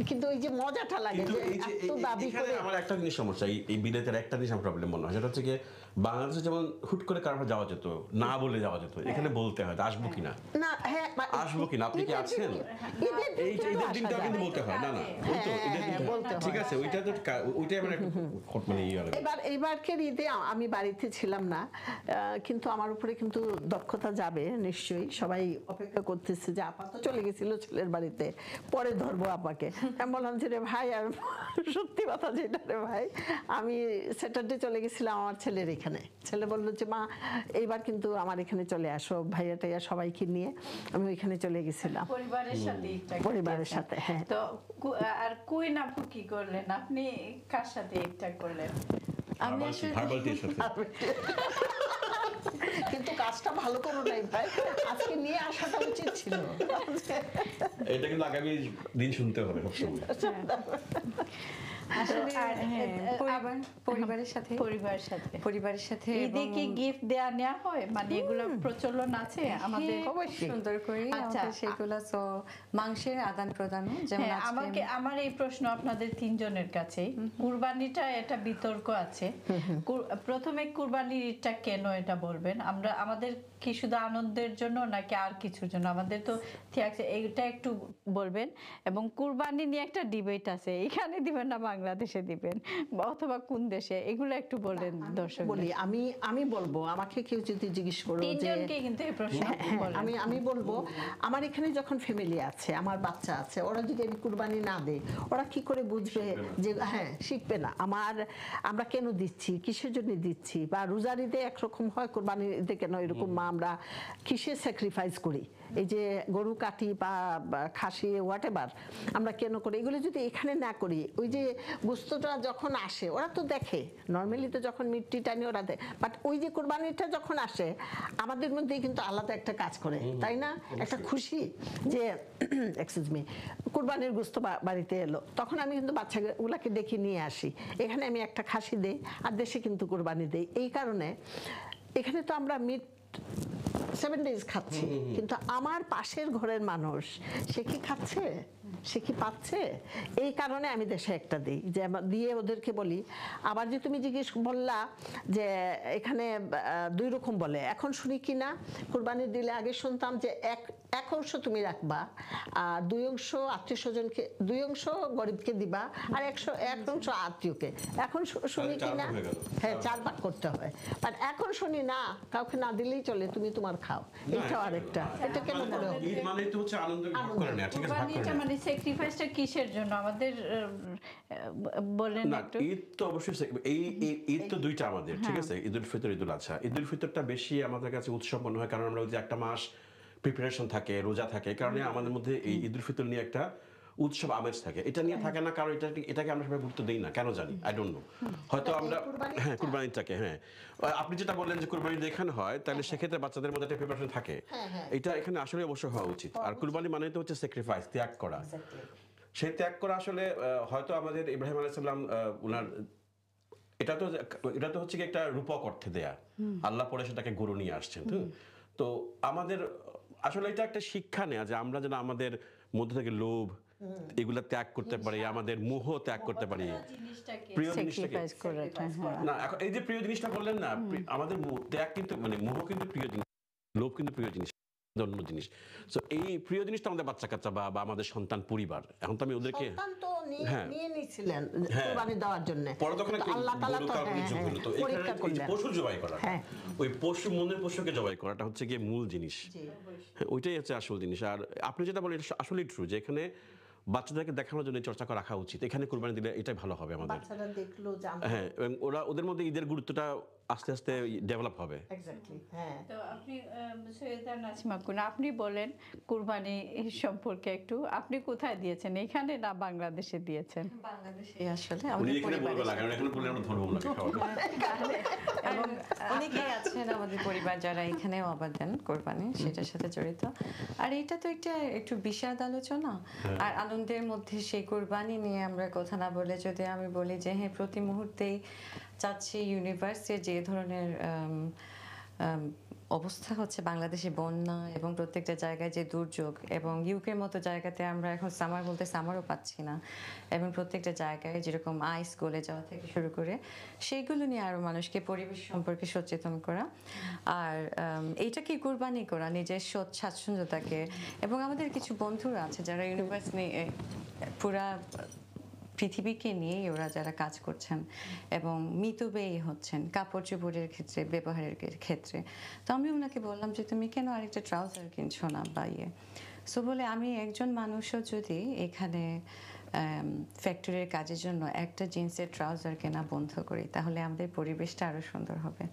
Speaker 2: কিন্তু ওই যে মজাটা লাগে, যে এত দাবি করে।
Speaker 3: আমার একটা জিনিস সমস্যা, এই বিলেতের একটা জিনিস আমার প্রবলেম মনে হয়, সেটা হচ্ছে কি, বাংলাদেশে যেমন হুট করে কারোর যাওয়া যেত, না বলে যাওয়া যেত, এখানে বলতে হয় আসবো কিনা, আসবো কিনা, আপনি কি আছেন, এই ঈদের দিনটা কিন্তু বলতে হয়। না ওই তো ঈদের দিনটা ঠিক আছে, ওইটা তো ওইটাই মানে মানে
Speaker 2: এবারকের ঈদে আমি বাড়িতে ছিলাম না, কিন্তু আমার উপরে কিন্তু দক্ষতা যাবে নিশ্চয়ই। সবাই অপেক্ষা করতেছে যে আপা তো চলে গেছিল ছেলের বাড়িতে, পরে ধরবো আপাকে। আমি বললাম যে রে ভাই, আর সত্যি কথা যেটা রে ভাই, আমি স্যাটারডে চলে গেছিলাম আমার ছেলের এখানে। ছেলে বললো যে মা এইবার কিন্তু আমার এখানে চলে আসো, ভাইয়া টাইয়া সবাইকে নিয়ে আমি ওইখানে চলে গেছিলাম পরিবারের সাথে। হ্যাঁ,
Speaker 1: তো আর কুইন আপু কি করলেন? আপনি কার সাথে এটা করলেন?
Speaker 4: আমি আসলে
Speaker 2: কিন্তু কাজটা ভালো করো নাই ভাই, আজকে নিয়ে আসাটা উচিত ছিল।
Speaker 3: এটা কিন্তু আগামী দিন শুনতে হবে সবসময়।
Speaker 4: আসলে পরিবারের সাথে
Speaker 1: ঈদে কি গিফট দেয়া নেওয়া হয়, মানে এগুলো প্রচলন আছে আমাদের?
Speaker 4: সুন্দর করে সেগুলো তো মাংসের আদান প্রদান, যেমন
Speaker 1: আমার এই প্রশ্ন আপনাদের তিনজনের কাছে। কুরবানিটা এটা বিতর্ক আছে, প্রথমে কুরবানির ঈদটা কেন এটা বলবেন? আমরা আমাদের কি শুধু আনন্দের জন্য নাকি আর কিছুর জন্য? আমাদের তো ঠিক আছে, এইটা একটু বলবেন। এবং কুরবানি নিয়ে একটা ডিবেট আছে, এখানে দিবেন না বাংলাদেশে দিবেন, অথবা কোন দেশে, এগুলো একটু বলেন দর্শক।
Speaker 2: বলি আমি বলবো, আমাকে কেউ যদি জিজ্ঞেস করো যে
Speaker 1: তিনজনকে কিন্তু এই প্রশ্ন
Speaker 2: আমি বলবো, আমার এখানে যখন ফ্যামিলি আছে, আমার বাচ্চা আছে, ওরা যদি আমি কুরবানি না দেই, ওরা কি করে বুঝবে যে শিখবে না আমরা কেন দিচ্ছি, কিসের জন্য দিচ্ছি? বা রোজার ঈদে একরকম হয়, কুরবানির ঈদে কেন এরকম? মা আমরা কিসের স্যাক্রিফাইস করি, এই যে গরু কাটি বা খাসি হোয়াট এভার আমরা কেন করি, এগুলো যদি এখানে না করি, ওই যে গোস্তটা যখন আসে ওরা তো দেখে, নর্মালি তো যখন মিটটি টানি ওরা দেখে, বাট ওই যে কোরবানিটা যখন আসে আমাদের মধ্যে কিন্তু আলাদা একটা কাজ করে, তাই না? একটা খুশি যে এক্সকিউজ মি কোরবানির গোস্ত বাড়িতে এলো, তখন আমি কিন্তু বাচ্চাগুলাকে ডেকে নিয়ে আসি, এখানে আমি একটা খাসি দেই আর দেশে কিন্তু কোরবানি দেই। এই কারণে এখানে তো আমরা মিট 7 days খাচ্ছি, কিন্তু আমার পাশের ঘরের মানুষ সে কি খাচ্ছে, সে কি পাচ্ছে? এই কারণে আমি দেশে একটা দিই, যে দিয়ে ওদেরকে বলি। আবার যে তুমি জিজ্ঞেস বললা যে এখানে 2 রকম বলে, এখন শুনি কি না কুরবানি দিলে আগে শুনতাম যে এক অংশ তুমি রাখবা আর 2 অংশ আত্মীয় স্বজনকে, 2 অংশ গরিবকে দিবা আর এক অংশ আত্মীয়কে। এখন শুনি কি না, হ্যাঁ 4 ভাগ করতে হয়, বাট এখন শুনি না কাউকে না দিলেই চলে, তুমি তোমার খাও। এটাও আরেকটা, এটা কেন বলে
Speaker 3: ঈদ মানে তো হচ্ছে আনন্দ ভাগ করে নেওয়া, ঠিক আছে? ভাগ করে
Speaker 1: কোরবানিটা মানে স্যাক্রিফাইসটা কিসের জন্য আমাদের বলেন
Speaker 3: না,
Speaker 1: একটু।
Speaker 3: ঈদ তো অবশ্যই ঈদ তো 2টা আমাদের, ঠিক আছে? ঈদুল ফিতর, ঈদুল আজহা। ঈদুল ফিতরটা বেশি আমাদের কাছে উৎসব মনে হয়, কারণ আমরা ওই যে একটা মাস প্রিপারেশন থাকে, রোজা থাকে, এই কারণে আমাদের মধ্যে এই ঈদুল ফিতর নিয়ে একটা উৎসব আমেজ থাকে। এটা নিয়ে থাকে না কারণ এটাকে আমরা সবাই গুরুত্ব দিই না, কেন জানি, আই ডোন্ট নো। হয়তো আমরা হ্যাঁ কুরবানিটাকে, হ্যাঁ আপনি যেটা বললেন যে কুরবানি এখানে হয়, তাহলে সেক্ষেত্রে বাচ্চাদের মধ্যে একটা প্রিপারেশন থাকে, এটা এখানে আসলে অবশ্যই হওয়া উচিত। আর কুরবানি মানে তো হচ্ছে স্যাক্রিফাইস, ত্যাগ করা। সেই ত্যাগ করা আসলে হয়তো আমাদের ইব্রাহিম আলাইহিস সালাম উনার এটা তো হচ্ছে কি একটা রূপক অর্থে দেয়া, আল্লাহ পরে সেটাকে গরু নিয়ে আসছেন। তো আমাদের আসলে এটা একটা শিক্ষা নেয়া যে আমরা যেন আমাদের মধ্যে থেকে লোভ এগুলা ত্যাগ করতে পারি, আমাদের মোহ ত্যাগ করতে পারি, প্রিয় জিনিসটাকে
Speaker 1: স্যাক্রিফাইস করাটা, হ্যাঁ।
Speaker 3: না। এখন এই যে প্রিয় জিনিসটা বললেন না, আমাদের ত্যাগ কিন্তু মানে মোহ কিন্তু প্রিয় জিনিস, লোভ কিন্তু প্রিয় জিনিস, অন্য জিনিস। সো এই প্রিয় জিনিসটা আমাদের বাচ্চা কাচ্চা বা আমাদের সন্তান পরিবার, এখন তো আমি ওদেরকে
Speaker 2: সন্তান তো
Speaker 3: হ্যাঁ।
Speaker 2: নিয়ে নিয়েছিলেন কুরবানি দেওয়ার জন্য,
Speaker 3: পরে তখন একটা
Speaker 2: আল্লাহ তাআলা তো
Speaker 3: তো
Speaker 2: পরীক্ষা
Speaker 3: এখানে এই যে
Speaker 2: করলেন।
Speaker 3: পশু জবাই করা,
Speaker 2: হ্যাঁ।
Speaker 3: ওই পশু, মনের পশুকে জবাই করাটা হচ্ছে গিয়ে মূল জিনিস। হ্যাঁ, ওইটাই হচ্ছে আসল জিনিস। আর আপনি যেটা বলেন এটা আসলেই ট্রু, যে এখানে বাচ্চাদেরকে দেখানোর জন্য চর্চা করা রাখা উচিত, এখানে কুরবানি দিলে এটাই ভালো হবে আমাদের।
Speaker 2: বাচ্চারা দেখলো, জানলো।
Speaker 3: হ্যাঁ, এবং ওদের মধ্যে ঈদের গুরুত্বটা আস্তে আস্তে ডেভেলপ হবে।
Speaker 2: এক্স্যাক্টলি, হ্যাঁ।
Speaker 1: তো আপনি সৈয়দা নাসিমা কুনা, আপনি বলেন কুরবানি সম্পর্কে একটু, আপনি কোথায় দিয়েছেন, এখানে না বাংলাদেশে দিয়েছেন?
Speaker 4: বাংলাদেশে আসলে
Speaker 3: উনি
Speaker 4: আমাদের
Speaker 3: এখানে বলবে না, কারণ এখানে বললে আমরা ধরবো না খাওয়া।
Speaker 4: এবং অনেকেই আছেন আমাদের পরিবার যারা এখানেও আবার দেন কোরবানি, সেটার সাথে জড়িত। আর এটা তো একটু বিষাদ আলোচনা আর আনন্দের মধ্যে সেই কোরবানি নিয়ে আমরা কথা না বলে যদি আমি বলি যে হ্যাঁ প্রতি মুহূর্তেই চাচ্ছি ইউনিভার্সে যে ধরনের অবস্থা হচ্ছে বাংলাদেশে, বন্যা এবং প্রত্যেকটা জায়গায় যে দুর্যোগ, এবং ইউকের মতো জায়গাতে আমরা এখন সামার বলতে সামারও পাচ্ছি না, এবং প্রত্যেকটা জায়গায় যেরকম আইস গলে যাওয়া থেকে শুরু করে সেইগুলো নিয়ে আরও মানুষকে পরিবেশ সম্পর্কে সচেতন করা, আর এইটাকে কুরবানি করা নিজের স্বাচ্ছন্দ্যতাকে। এবং আমাদের কিছু বন্ধুরা আছে যারা ইউনিভার্সিটি পুরা পৃথিবীকে নিয়েই ওরা যারা কাজ করছেন এবং মিতব্যয়ী হচ্ছেন কাপড় চোপড়ের ক্ষেত্রে, ব্যবহারের ক্ষেত্রে। তো আমি ওনাকে বললাম যে তুমি কেন আরেকটা ট্রাউজার কিনছো না বা সো বলে আমি একজন মানুষও যদি এখানে ফ্যাক্টরির কাজের জন্য একটা জিন্সের ট্রাউজার কেনা বন্ধ করি তাহলে আমাদের পরিবেশটা আরো সুন্দর হবে।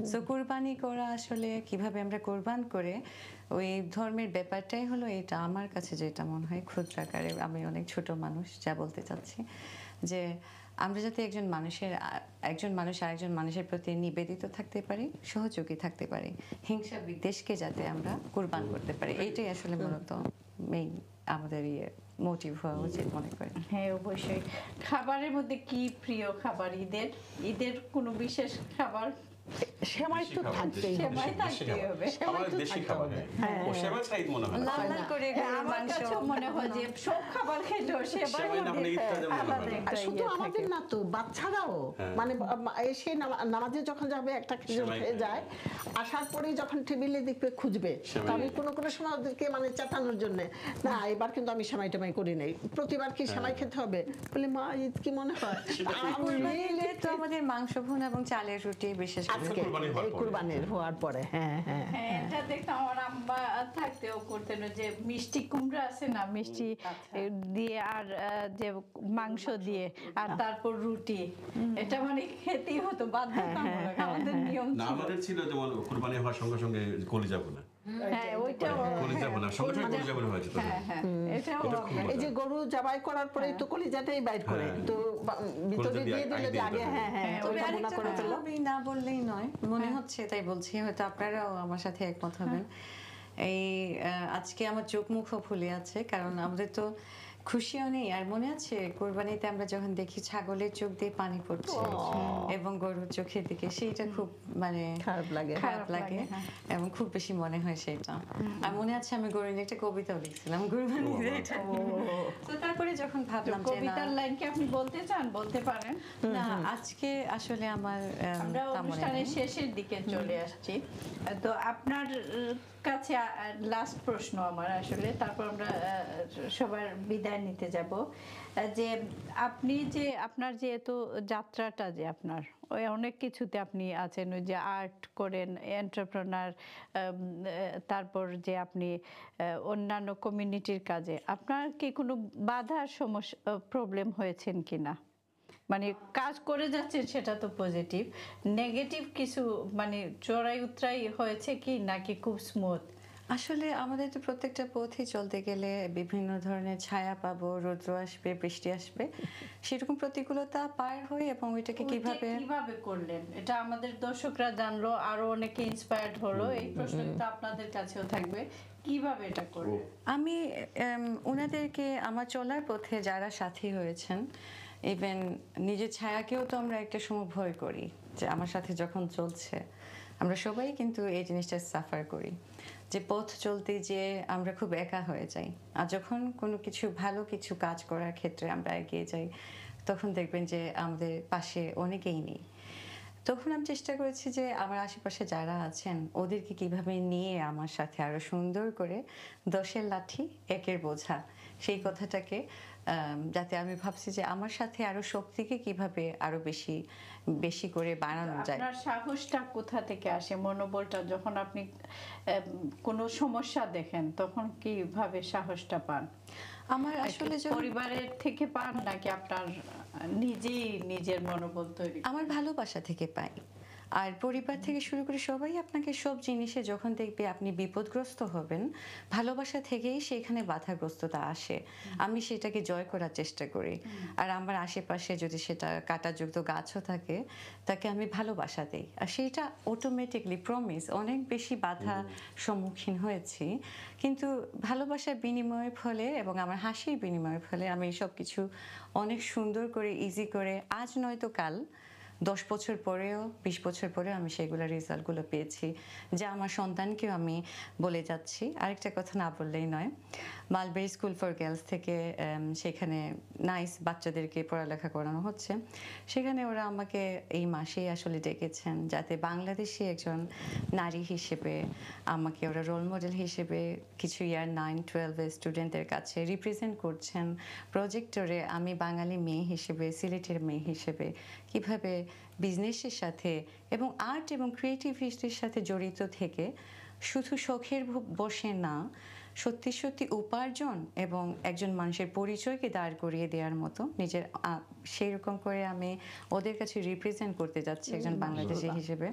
Speaker 4: সো কুরবানি করা আসলে কিভাবে আমরা কোরবান করে ওই ধর্মের ব্যাপারটাই হলো এটা, আমার কাছে যেটা মনে হয় ক্ষুদ্র আকারে, আমি অনেক ছোট মানুষ, যা বলতে চাচ্ছি যে আমরা যাতে একজন মানুষ আরেকজন মানুষের প্রতি নিবেদিত থাকতে পারি, সহযোগী থাকতে পারি, হিংসা বিদ্বেষকে যাতে আমরা কোরবান করতে পারি, এইটাই আসলে মূলত মেইন আমাদের মোটিভ হওয়া উচিত মনে করি।
Speaker 1: হ্যাঁ অবশ্যই। খাবারের মধ্যে কি প্রিয় খাবার ঈদের কোনো বিশেষ খাবার?
Speaker 2: সেমাই তো থাকতেই হবে।
Speaker 1: সেমাই থাকতেই হবে।
Speaker 3: আমাদের দেশি খাবার, হ্যাঁ ও সেমাই ছাই মনে হয় না।
Speaker 4: লাল লাল করে
Speaker 1: আমার
Speaker 4: মাংস
Speaker 1: কাছে মনে হয় যে সব খাবার খেলেও সেমাই
Speaker 3: সেমাই না হলে ঈদটা যেন মনে হয় না।
Speaker 2: আর শুধু আমাদের না তো, বাচ্চারাও মানে এসে নামাজে যখন যাবে একটা খেজুর
Speaker 3: সেমাই
Speaker 2: খেয়ে যায়, আসার পরেই যখন টেবিলে দেখবে খুঁজবে। তো আমি কোনো সময় ওদেরকে মানে চাটানোর জন্য, না এবার কিন্তু আমি সেমাই টেমাই করি নাই, প্রতিবার কি সেমাই খেতে হবে, বলে মা ঈদ কি মনে হয়।
Speaker 4: কুরবানিতে তো আমাদের মাংস ভুনা এবং চালের রুটি বিশেষ করে
Speaker 2: আজকে এই কুরবানির হওয়ার পরে, হ্যাঁ হ্যাঁ
Speaker 1: হ্যাঁ, এটা দেখতাম আমার আম্মা থাকতেও করতেন, যে মিষ্টি কুমড়া আছে না, মিষ্টি দিয়ে আর যে মাংস দিয়ে আর তারপর রুটি, এটা মানে খেতেই হতো বাধ্যতামূলক, আমাদের নিয়ম
Speaker 3: না,
Speaker 1: ছিল।
Speaker 3: আমাদের ছিল যেমন কুরবানি হওয়ার সঙ্গে সঙ্গে কলিজা ভুনা,
Speaker 1: হ্যাঁ ওইটাও
Speaker 3: কলিজা বলে সঙ্গে সঙ্গে কলিজা বলে হয়েছে তো
Speaker 1: হ্যাঁ হ্যাঁ এটাও
Speaker 3: এটা খুব
Speaker 2: এই যে গরু জবাই করার পরে তো কলিজাটাই বাইর করে তো ভিতরে দিয়ে দিলে যে আগে হ্যাঁ হ্যাঁ
Speaker 4: তবে
Speaker 2: ওটা ভুনা
Speaker 4: আরেকটা
Speaker 2: করে
Speaker 4: কথা
Speaker 2: ফেলো।
Speaker 4: আমি না বললেই নয়, মনে হচ্ছে তাই বলছি, হয়তো আপনারাও আমার সাথে একমত হবেন। এই আজকে আমার চোখ মুখও ফুলে আছে, কারণ আমাদের তো খুশিও নেই। আর মনে আছে কোরবানিতে আমরা যখন দেখি ছাগলের চোখ দিয়ে পানি পড়ছে এবং গরুর চোখের দিকে, সেইটা খুব মানে
Speaker 2: খারাপ লাগে।
Speaker 4: খারাপ লাগে এবং খুব বেশি মনে হয় সেটা। আর মনে আছে আমি গরু নিয়ে একটা কবিতাও লিখছিলাম কোরবানিতে এটা নিয়ে। তো তারপরে যখন ভাবলাম যে না,
Speaker 1: কবিতার লাইন কি আপনি বলতে চান? বলতে পারেন।
Speaker 4: না আজকে আসলে আমার
Speaker 1: আমরা
Speaker 4: তা মনে
Speaker 1: অনুষ্ঠানের
Speaker 4: নেই।
Speaker 1: শেষের দিকে চলে আসছি, তো আপনার কাছে লাস্ট প্রশ্ন আমার আসলে, তারপর আমরা সবার বিদায় নিতে যাব। যে আপনি যে আপনার যে এত যাত্রাটা যে আপনার ওই অনেক কিছুতে আপনি আছেন, ওই যে আর্ট করেন, এন্টারপ্রেনার, তারপর যে আপনি অন্যান্য কমিউনিটির কাজে, আপনার কি কোনো বাধার সমস্যা প্রবলেম হয়েছেন কিনা? মানে কাজ করে যাচ্ছেন সেটা তো পজিটিভ, নেগেটিভ কিছু মানে চড়াই উতরাই হয়েছে কি নাকি খুব স্মুথ?
Speaker 4: আসলে আমাদের তো প্রত্যেকটা পথে চলতে গেলে বিভিন্ন ধরনের ছায়া পাবো, রৌদ্র আসবে, বৃষ্টি আসবে, সেরকম প্রতিকূলতা পার হই এবং ওইটাকে
Speaker 1: কিভাবে করলেন এটা আমাদের দর্শকরা জানলো, আরো অনেকে ইন্সপায়ার্ড হলো। এই প্রশ্ন কিন্তু আপনাদের কাছেও থাকবে, কিভাবে এটা করলেন?
Speaker 4: আমি ওনাদেরকে আমার চলার পথে যারা সাথী হয়েছেন, ইভেন নিজের ছায়াকেও তো আমরা একটা সময় ভয় করি যে আমার সাথে যখন চলছে, আমরা সবাই কিন্তু এই জিনিসটা সাফার করি যে পথ চলতে যে আমরা খুব একা হয়ে যাই। আর যখন কোনো কিছু ভালো কিছু কাজ করার ক্ষেত্রে আমরা এগিয়ে যাই, তখন দেখবেন যে আমাদের পাশে অনেকেই নেই। তখন আমি চেষ্টা করেছি যে আমার আশেপাশে যারা আছেন ওদেরকে কিভাবে নিয়ে আমার সাথে আরো সুন্দর করে 10-এর লাঠি 1-এর বোঝা, সেই কথাটাকে যাতে আমি ভাবছি যে আমার সাথে আরো শক্তিকে কিভাবে আরো বেশি বেশি করে বাড়ানো যায়।
Speaker 1: আপনার সাহসটা কোথা থেকে আসে, মনোবলটা? যখন আপনি কোনো সমস্যা দেখেন তখন কিভাবে সাহসটা পান?
Speaker 4: আমার আসলে
Speaker 1: পরিবারের থেকে পান নাকি আপনার নিজেই নিজের মনোবল তৈরি?
Speaker 4: আমার ভালোবাসা থেকে পাই। আর পরিবার থেকে শুরু করে সবাই আপনাকে সব জিনিসে যখন দেখবে আপনি বিপদগ্রস্ত হবেন, ভালোবাসা থেকেই সেখানে বাধাগ্রস্ততা আসে। আমি সেটাকে জয় করার চেষ্টা করি। আর আমার আশেপাশে যদি সেটা কাঁটাযুক্ত গাছও থাকে, তাকে আমি ভালোবাসা দিই। আর সেইটা অটোমেটিকলি প্রমিস অনেক বেশি বাধা সম্মুখীন হয়েছি, কিন্তু ভালোবাসার বিনিময়ের ফলে এবং আমার হাসির বিনিময়ের ফলে আমি সব কিছু অনেক সুন্দর করে ইজি করে আজ নয়তো কাল 10 বছর পরেও 20 বছর পরেও আমি সেগুলোর রেজাল্টগুলো পেয়েছি, যা আমার সন্তানকেও আমি বলে যাচ্ছি। আরেকটা কথা না বললেই নয়, মালবেরি স্কুল ফর গার্লস থেকে সেখানে নাইস বাচ্চাদেরকে পড়ালেখা করানো হচ্ছে, সেখানে ওরা আমাকে এই মাসেই আসলে ডেকেছেন যাতে বাংলাদেশি একজন নারী হিসেবে আমাকে ওরা রোল মডেল হিসেবে কিছু ইয়ার 9-12 স্টুডেন্টদের কাছে রিপ্রেজেন্ট করছেন প্রজেক্টরে। আমি বাঙালি মেয়ে হিসেবে, সিলেটের মেয়ে হিসেবে কিভাবে বিজনেসের সাথে এবং আর্ট এবং ক্রিয়েটিভিটির সাথে জড়িত থেকে শুধু শখের বসে না, সত্যি সত্যি উপার্জন এবং একজন মানুষের পরিচয়কে দাঁড় করিয়ে দেওয়ার মতো নিজের সেই রকম করে আমি ওদের কাছে রিপ্রেজেন্ট করতে যাচ্ছি একজন বাংলাদেশি হিসেবে।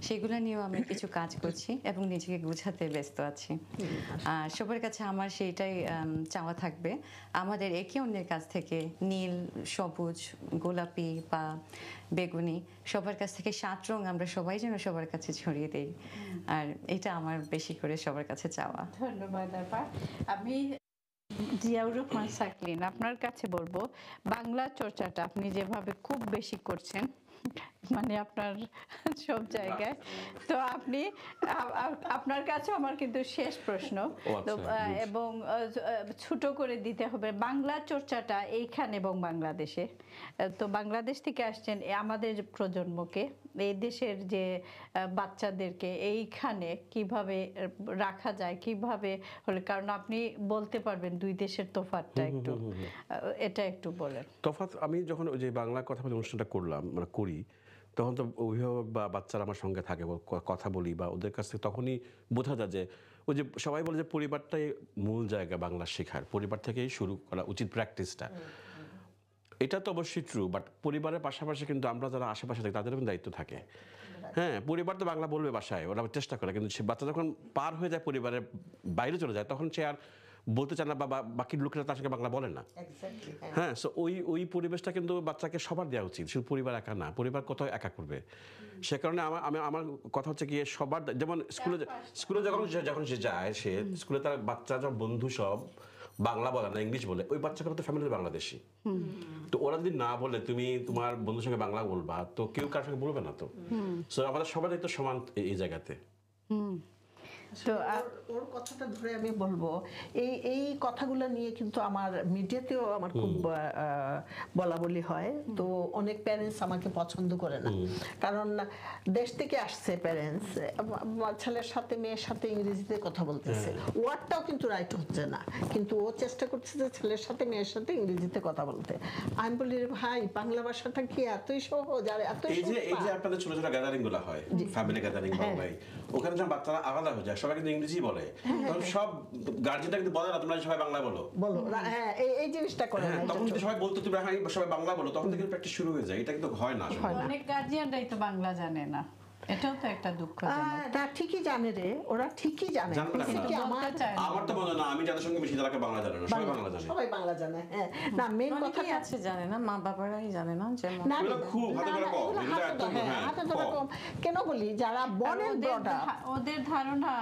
Speaker 4: সেগুলো নিয়েও আমি কিছু কাজ করছি এবং নিজেকে গুছাতে ব্যস্ত আছি। আর সবার কাছে আমার সেইটাই চাওয়া থাকবে, আমাদের একে অন্যের কাছ থেকে নীল, সবুজ, গোলাপি বা বেগুনি সবার কাছ থেকে 7 রং আমরা সবাই যেন সবার কাছে ছড়িয়ে দেই। আর এটা আমার বেশি করে সবার কাছে চাওয়া।
Speaker 1: ধন্যবাদ আপা। আমি জিয়াউর রহমান সাকলিন, আপনার কাছে বলবো বাংলা চর্চাটা আপনি যেভাবে খুব বেশি করছেন, মানে আপনার সব জায়গায়, তো আপনি আপনার কাছে আমার কিন্তু শেষ প্রশ্ন, এবং ছোট করে দিতে হবে বাংলা চর্চাটা এইখানে এবং বাংলাদেশে, তো বাংলাদেশ থেকে আসছেন আমাদের প্রজন্মকে, এই দেশের যে বাচ্চাদেরকে এইখানে কিভাবে রাখা যায়, কিভাবে হলে, কারণ আপনি বলতে পারবেন দুই দেশের তফাৎটা একটু, এটা একটু বলেন।
Speaker 3: তফাৎ আমি যখন ওই যে বাংলা কথা বলে অনুষ্ঠানটা করলাম মানে করি, তখন তো অভিভাবক বা বাচ্চারা আমার সঙ্গে থাকে, কথা বলি বা ওদের কাছ থেকে তখনই বোঝা যায় যে ওই যে সবাই বলে যে পরিবারটাই মূল জায়গা বাংলা শেখার, পরিবার থেকেই শুরু করা উচিত প্র্যাকটিসটা। এটা তো অবশ্যই ট্রু, বাট পরিবারের পাশাপাশি কিন্তু আমরা যারা আশেপাশে থাকি তাদেরও দায়িত্ব থাকে। হ্যাঁ, পরিবার তো বাংলা বলবে বাসায়, ওরা চেষ্টা করে, কিন্তু সে বাচ্চা যখন পার হয়ে যায় পরিবারের বাইরে চলে যায় তখন সে আর বলতে চায় না, বা বাকি লোকেরা তার সঙ্গে বাংলা বলে না। হ্যাঁ, সো ওই পরিবেশটা কিন্তু বাচ্চাকে সবার দেওয়া উচিত, শুধু পরিবার একা না, পরিবার কোথাও একা করবে। সে কারণে আমার কথা হচ্ছে কি, সবার যেমন স্কুলে যখন সে যায়, সে স্কুলে তার বাচ্চা যখন বন্ধু সব বাংলা বলে না, ইংলিশ বলে, ওই বাচ্চাগুলো তো ফ্যামিলিতে বাংলাদেশি। তো ওরা যদি না বলে তুমি তোমার বন্ধুর সঙ্গে বাংলা বলবা, তো কেউ কার সঙ্গে বলবে না। তো সো আমাদের সবার দায়িত্ব সমান এই জায়গাতে।
Speaker 2: তো ওর কথাটা ধরে আমি বলবো, এই কথাগুলো নিয়ে কিন্তু আমার মিডিয়াতেও আমার খুব বলা বলি হয়। তো অনেক প্যারেন্টস আমাকে পছন্দ করে না, কারণ দেশ থেকে আসছে প্যারেন্টস, ছেলের সাথে মেয়ের সাথে ইংরেজিতে কথা বলতেছে, ওয়ার্ডটাও কিন্তু রাইট হচ্ছে না, কিন্তু ও চেষ্টা করছে যে ছেলের সাথে মেয়ের সাথে ইংরেজিতে কথা বলতে। আমি বলি ভাই, বাংলা ভাষাটা কি এতই সহজ? আর এতই
Speaker 3: এই যে আপনাদের ছোট ছোট গ্যাদারিং গুলো হয়, ফ্যামিলি গ্যাদারিং ভাই, ওখানে যখন বাচ্চারা আলাদা হয়ে যায়, সবাই কিন্তু ইংরেজি বলে, তখন সব গার্জেনটা কিন্তু বলে না তোমরা সবাই বাংলা বলো।
Speaker 2: হ্যাঁ, এই জিনিসটা করে না।
Speaker 3: তখন যদি সবাই বলতো তোমরা সবাই বাংলা বলো, তখন থেকে প্র্যাকটিস শুরু হয়ে যায়। এটা কিন্তু হয় না।
Speaker 1: অনেক গার্জিয়ানরাই তো বাংলা জানে না, এটাও তো একটা দুঃখজনক।
Speaker 2: না, ঠিকই জানে রে, ওরা ঠিকই জানে,
Speaker 1: কিন্তু
Speaker 3: আমার তো মনে হয় না, আমি যাদের সঙ্গে বেশি তারা বাংলা জানে না, সবাই বাংলা জানে।
Speaker 2: সবাই বাংলা জানে। হ্যাঁ, না, মেন কথা
Speaker 4: আছে জানে না, মা বাবারাই জানে না, যেমন
Speaker 2: না,
Speaker 3: খুব হাতে ধরা কম, এটা একদম
Speaker 2: হাতে ধরা কম। কেন বলি, যারা বনের ব্রডা,
Speaker 1: ওদের ধারণা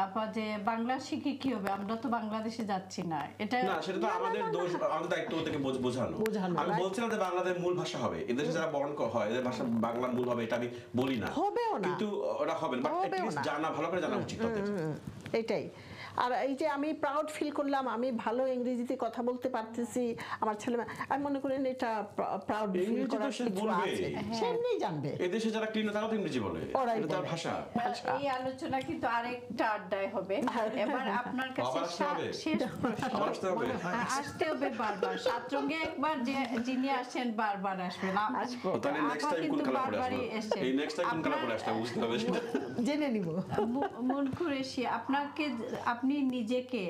Speaker 1: আপা যে বাংলা শিখে কি হবে, আমরা তো বাংলাদেশে যাচ্ছি না, এটা
Speaker 3: না, সেটা তো আমাদের দোষ, আমাদের দায়িত্ব ওদেরকে বোঝানো। আমি বলছিলাম যে বাংলাদেশ মূল ভাষা হবে, এদেশে যারা বর্ণ হয় এদের ভাষা বাংলা মূল হবে, এটা আমি বলি না,
Speaker 2: হবেও না,
Speaker 3: কিন্তু ওরা হবে না, বাট এট লিস্ট জানা, ভালো করে জানা উচিত তাদের।
Speaker 2: এটাই। আর এই যে আমি প্রাউড ফিল করলাম, আমি ভালো ইংরেজিতে কথা বলতে পারতেছি, আমার ছেলে, আমি মনে করেন এটা প্রাউড ফিল করার কিছু আছে, সে এমনি জানবে।
Speaker 3: এদেশে যারা ক্লিন তারা তো ইংরেজি বলে, এটা তার ভাষা।
Speaker 1: এই আলোচনা কিন্তু আরেকটা আড্ডায় হবে। এবার আপনার কাছে শেষ আসতে হবে বারবার, সাতরঙ্গে একবার যিনি আসেন বারবার আসবেন,
Speaker 3: তাহলে নেক্সট টাইম কোন কালার পরে আসবে, এই নেক্সট টাইম কোন কালার পরে আসবে বুঝতে হবে,
Speaker 2: জেনে নিব।
Speaker 1: মন কুরেশি, আপনি নিজেকে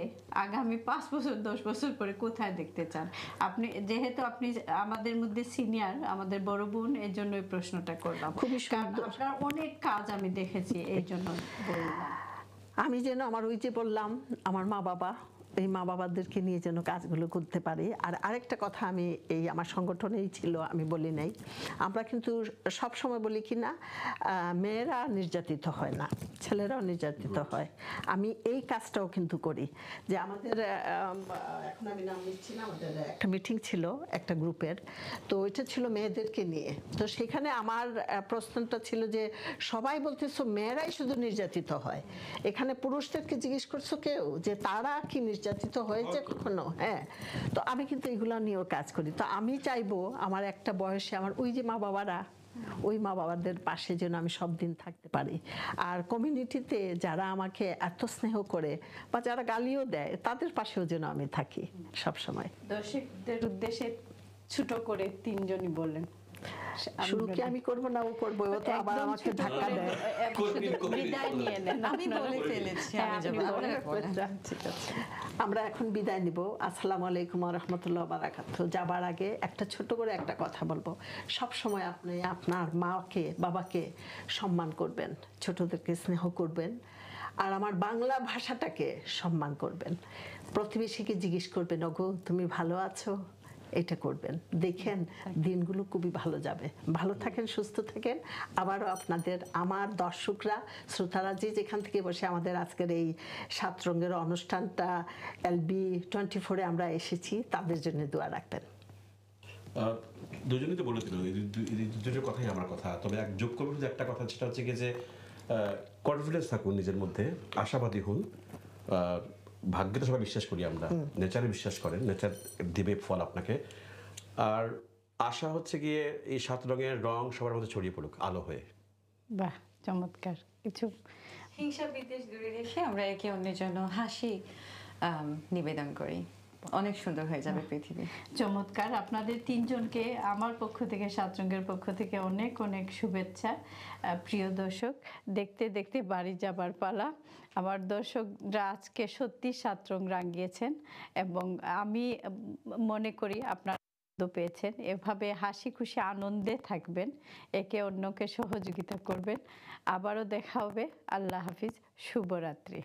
Speaker 1: আগামী 5 বছর 10 বছর পরে কোথায় দেখতে চান? আপনি যেহেতু আপনি আমাদের মধ্যে সিনিয়র, আমাদের বড় বোন, এর জন্য এই প্রশ্নটা করলাম।
Speaker 2: খুবই
Speaker 1: আপনার অনেক কাজ আমি দেখেছি, এই জন্য বললাম।
Speaker 2: আমি যেন আমার ওই যে বললাম, আমার মা বাবা, এই মা বাবাদেরকে নিয়ে যেন কাজগুলো করতে পারি। আর আরেকটা কথা, আমি এই আমার সংগঠনেই ছিল, আমি বলি নাই, আমরা কিন্তু সব সময় বলি কি না, মেয়েরা নির্যাতিত হয় না, ছেলেরাও নির্যাতিত হয়। আমি এই কাজটাও কিন্তু করি, যে আমাদের এখন আমি নাম নিচ্ছি না, আমাদের একটা মিটিং ছিল একটা গ্রুপের, তো ওইটা ছিল মেয়েদেরকে নিয়ে। তো সেখানে আমার প্রশ্নটা ছিল যে সবাই বলতেছো মেয়েরাই শুধু নির্যাতিত হয়, এখানে পুরুষদেরকে জিজ্ঞেস করছো কেউ যে তারা কি নির্যাতিত হয়েছে কখনো? হ্যাঁ, তো আমি কিন্তু এগুলো নিয়েও কাজ করি। তো আমি চাইবো আমার একটা বয়সে আমার ওই যে মা বাবারা, ওই মা বাবাদের পাশে যেন আমি সব দিন থাকতে পারি। আর কমিউনিটিতে যারা আমাকে এত স্নেহ করে বা যারা গালিও দেয়, তাদের পাশেও যেন আমি থাকি সব সময়।
Speaker 1: দর্শকদের উদ্দেশ্যে ছোট করে 3 জনই বলেন।
Speaker 2: শুরু কি আমি করব না ও করবে? ও তো আবার আমাকে ধাক্কা দেয়।
Speaker 1: বিদায় নিয়ে নেন।
Speaker 4: আমি বলে ফেলেছি, আমি ঠিক আছে।
Speaker 2: আমরা এখন বিদায় নিব। আসসালামু আলাইকুম ওয়া রাহমাতুল্লাহি ওয়া বারাকাতুহু। যাবার আগে একটা ছোট করে একটা কথা বলবো, সব সময় আপনি আপনার মাকে বাবাকে সম্মান করবেন, ছোটদেরকে স্নেহ করবেন, আর আমার বাংলা ভাষাটাকে সম্মান করবেন। প্রতিবেশীকে জিজ্ঞেস করবেন, ওগো তুমি ভালো আছো, এটা করবেন। দেখেন দিনগুলো খুবই ভালো যাবে। ভালো থাকেন, সুস্থ থাকেন। আবারও আপনাদের, আমার দর্শকরা, শ্রোতারা যে যেখান থেকে বসে আমাদের আজকের এই 7 রঙের অনুষ্ঠানটা LB24-এ আমরা এসেছি, তাদের জন্য দোয়া রাখবেন।
Speaker 3: দুজনেই তো বলে দিল, এই দুটোর কথাই আমার কথা। তবে এক যোগ করবো যে একটা কথা, সেটা হচ্ছে কি যে কনফিডেন্স থাকুন নিজের মধ্যে, আশাবাদী হন। ভাগ্যে তো সবাই বিশ্বাস করি আমরা, নেচারে বিশ্বাস করেন, নেচার দিবে ফল আপনাকে। আর আশা হচ্ছে গিয়ে এই 7 রঙের রং সবার মধ্যে ছড়িয়ে পড়ুক আলো হয়ে।
Speaker 1: বাহ, চমৎকার। কিছু
Speaker 4: হিংসা বিদ্বেষ দূরে রেখে আমরা একে অন্যের জন্য হাসি নিবেদন করি, অনেক সুন্দর হয়ে যাবে পৃথিবী।
Speaker 1: চমৎকার। আপনাদের 3 জনকে আমার পক্ষ থেকে, 7 রঙের পক্ষ থেকে অনেক অনেক শুভেচ্ছা। প্রিয় দর্শক, দেখতে দেখতে বাড়ি যাবার পালা। আমার দর্শকরা আজকে সত্যি 7 রং রাঙিয়েছেন, এবং আমি মনে করি আপনার পেয়েছেন। এভাবে হাসি খুশি আনন্দে থাকবেন, একে অন্যকে সহযোগিতা করবেন। আবারও দেখা হবে। আল্লাহ হাফিজ, শুভরাত্রি।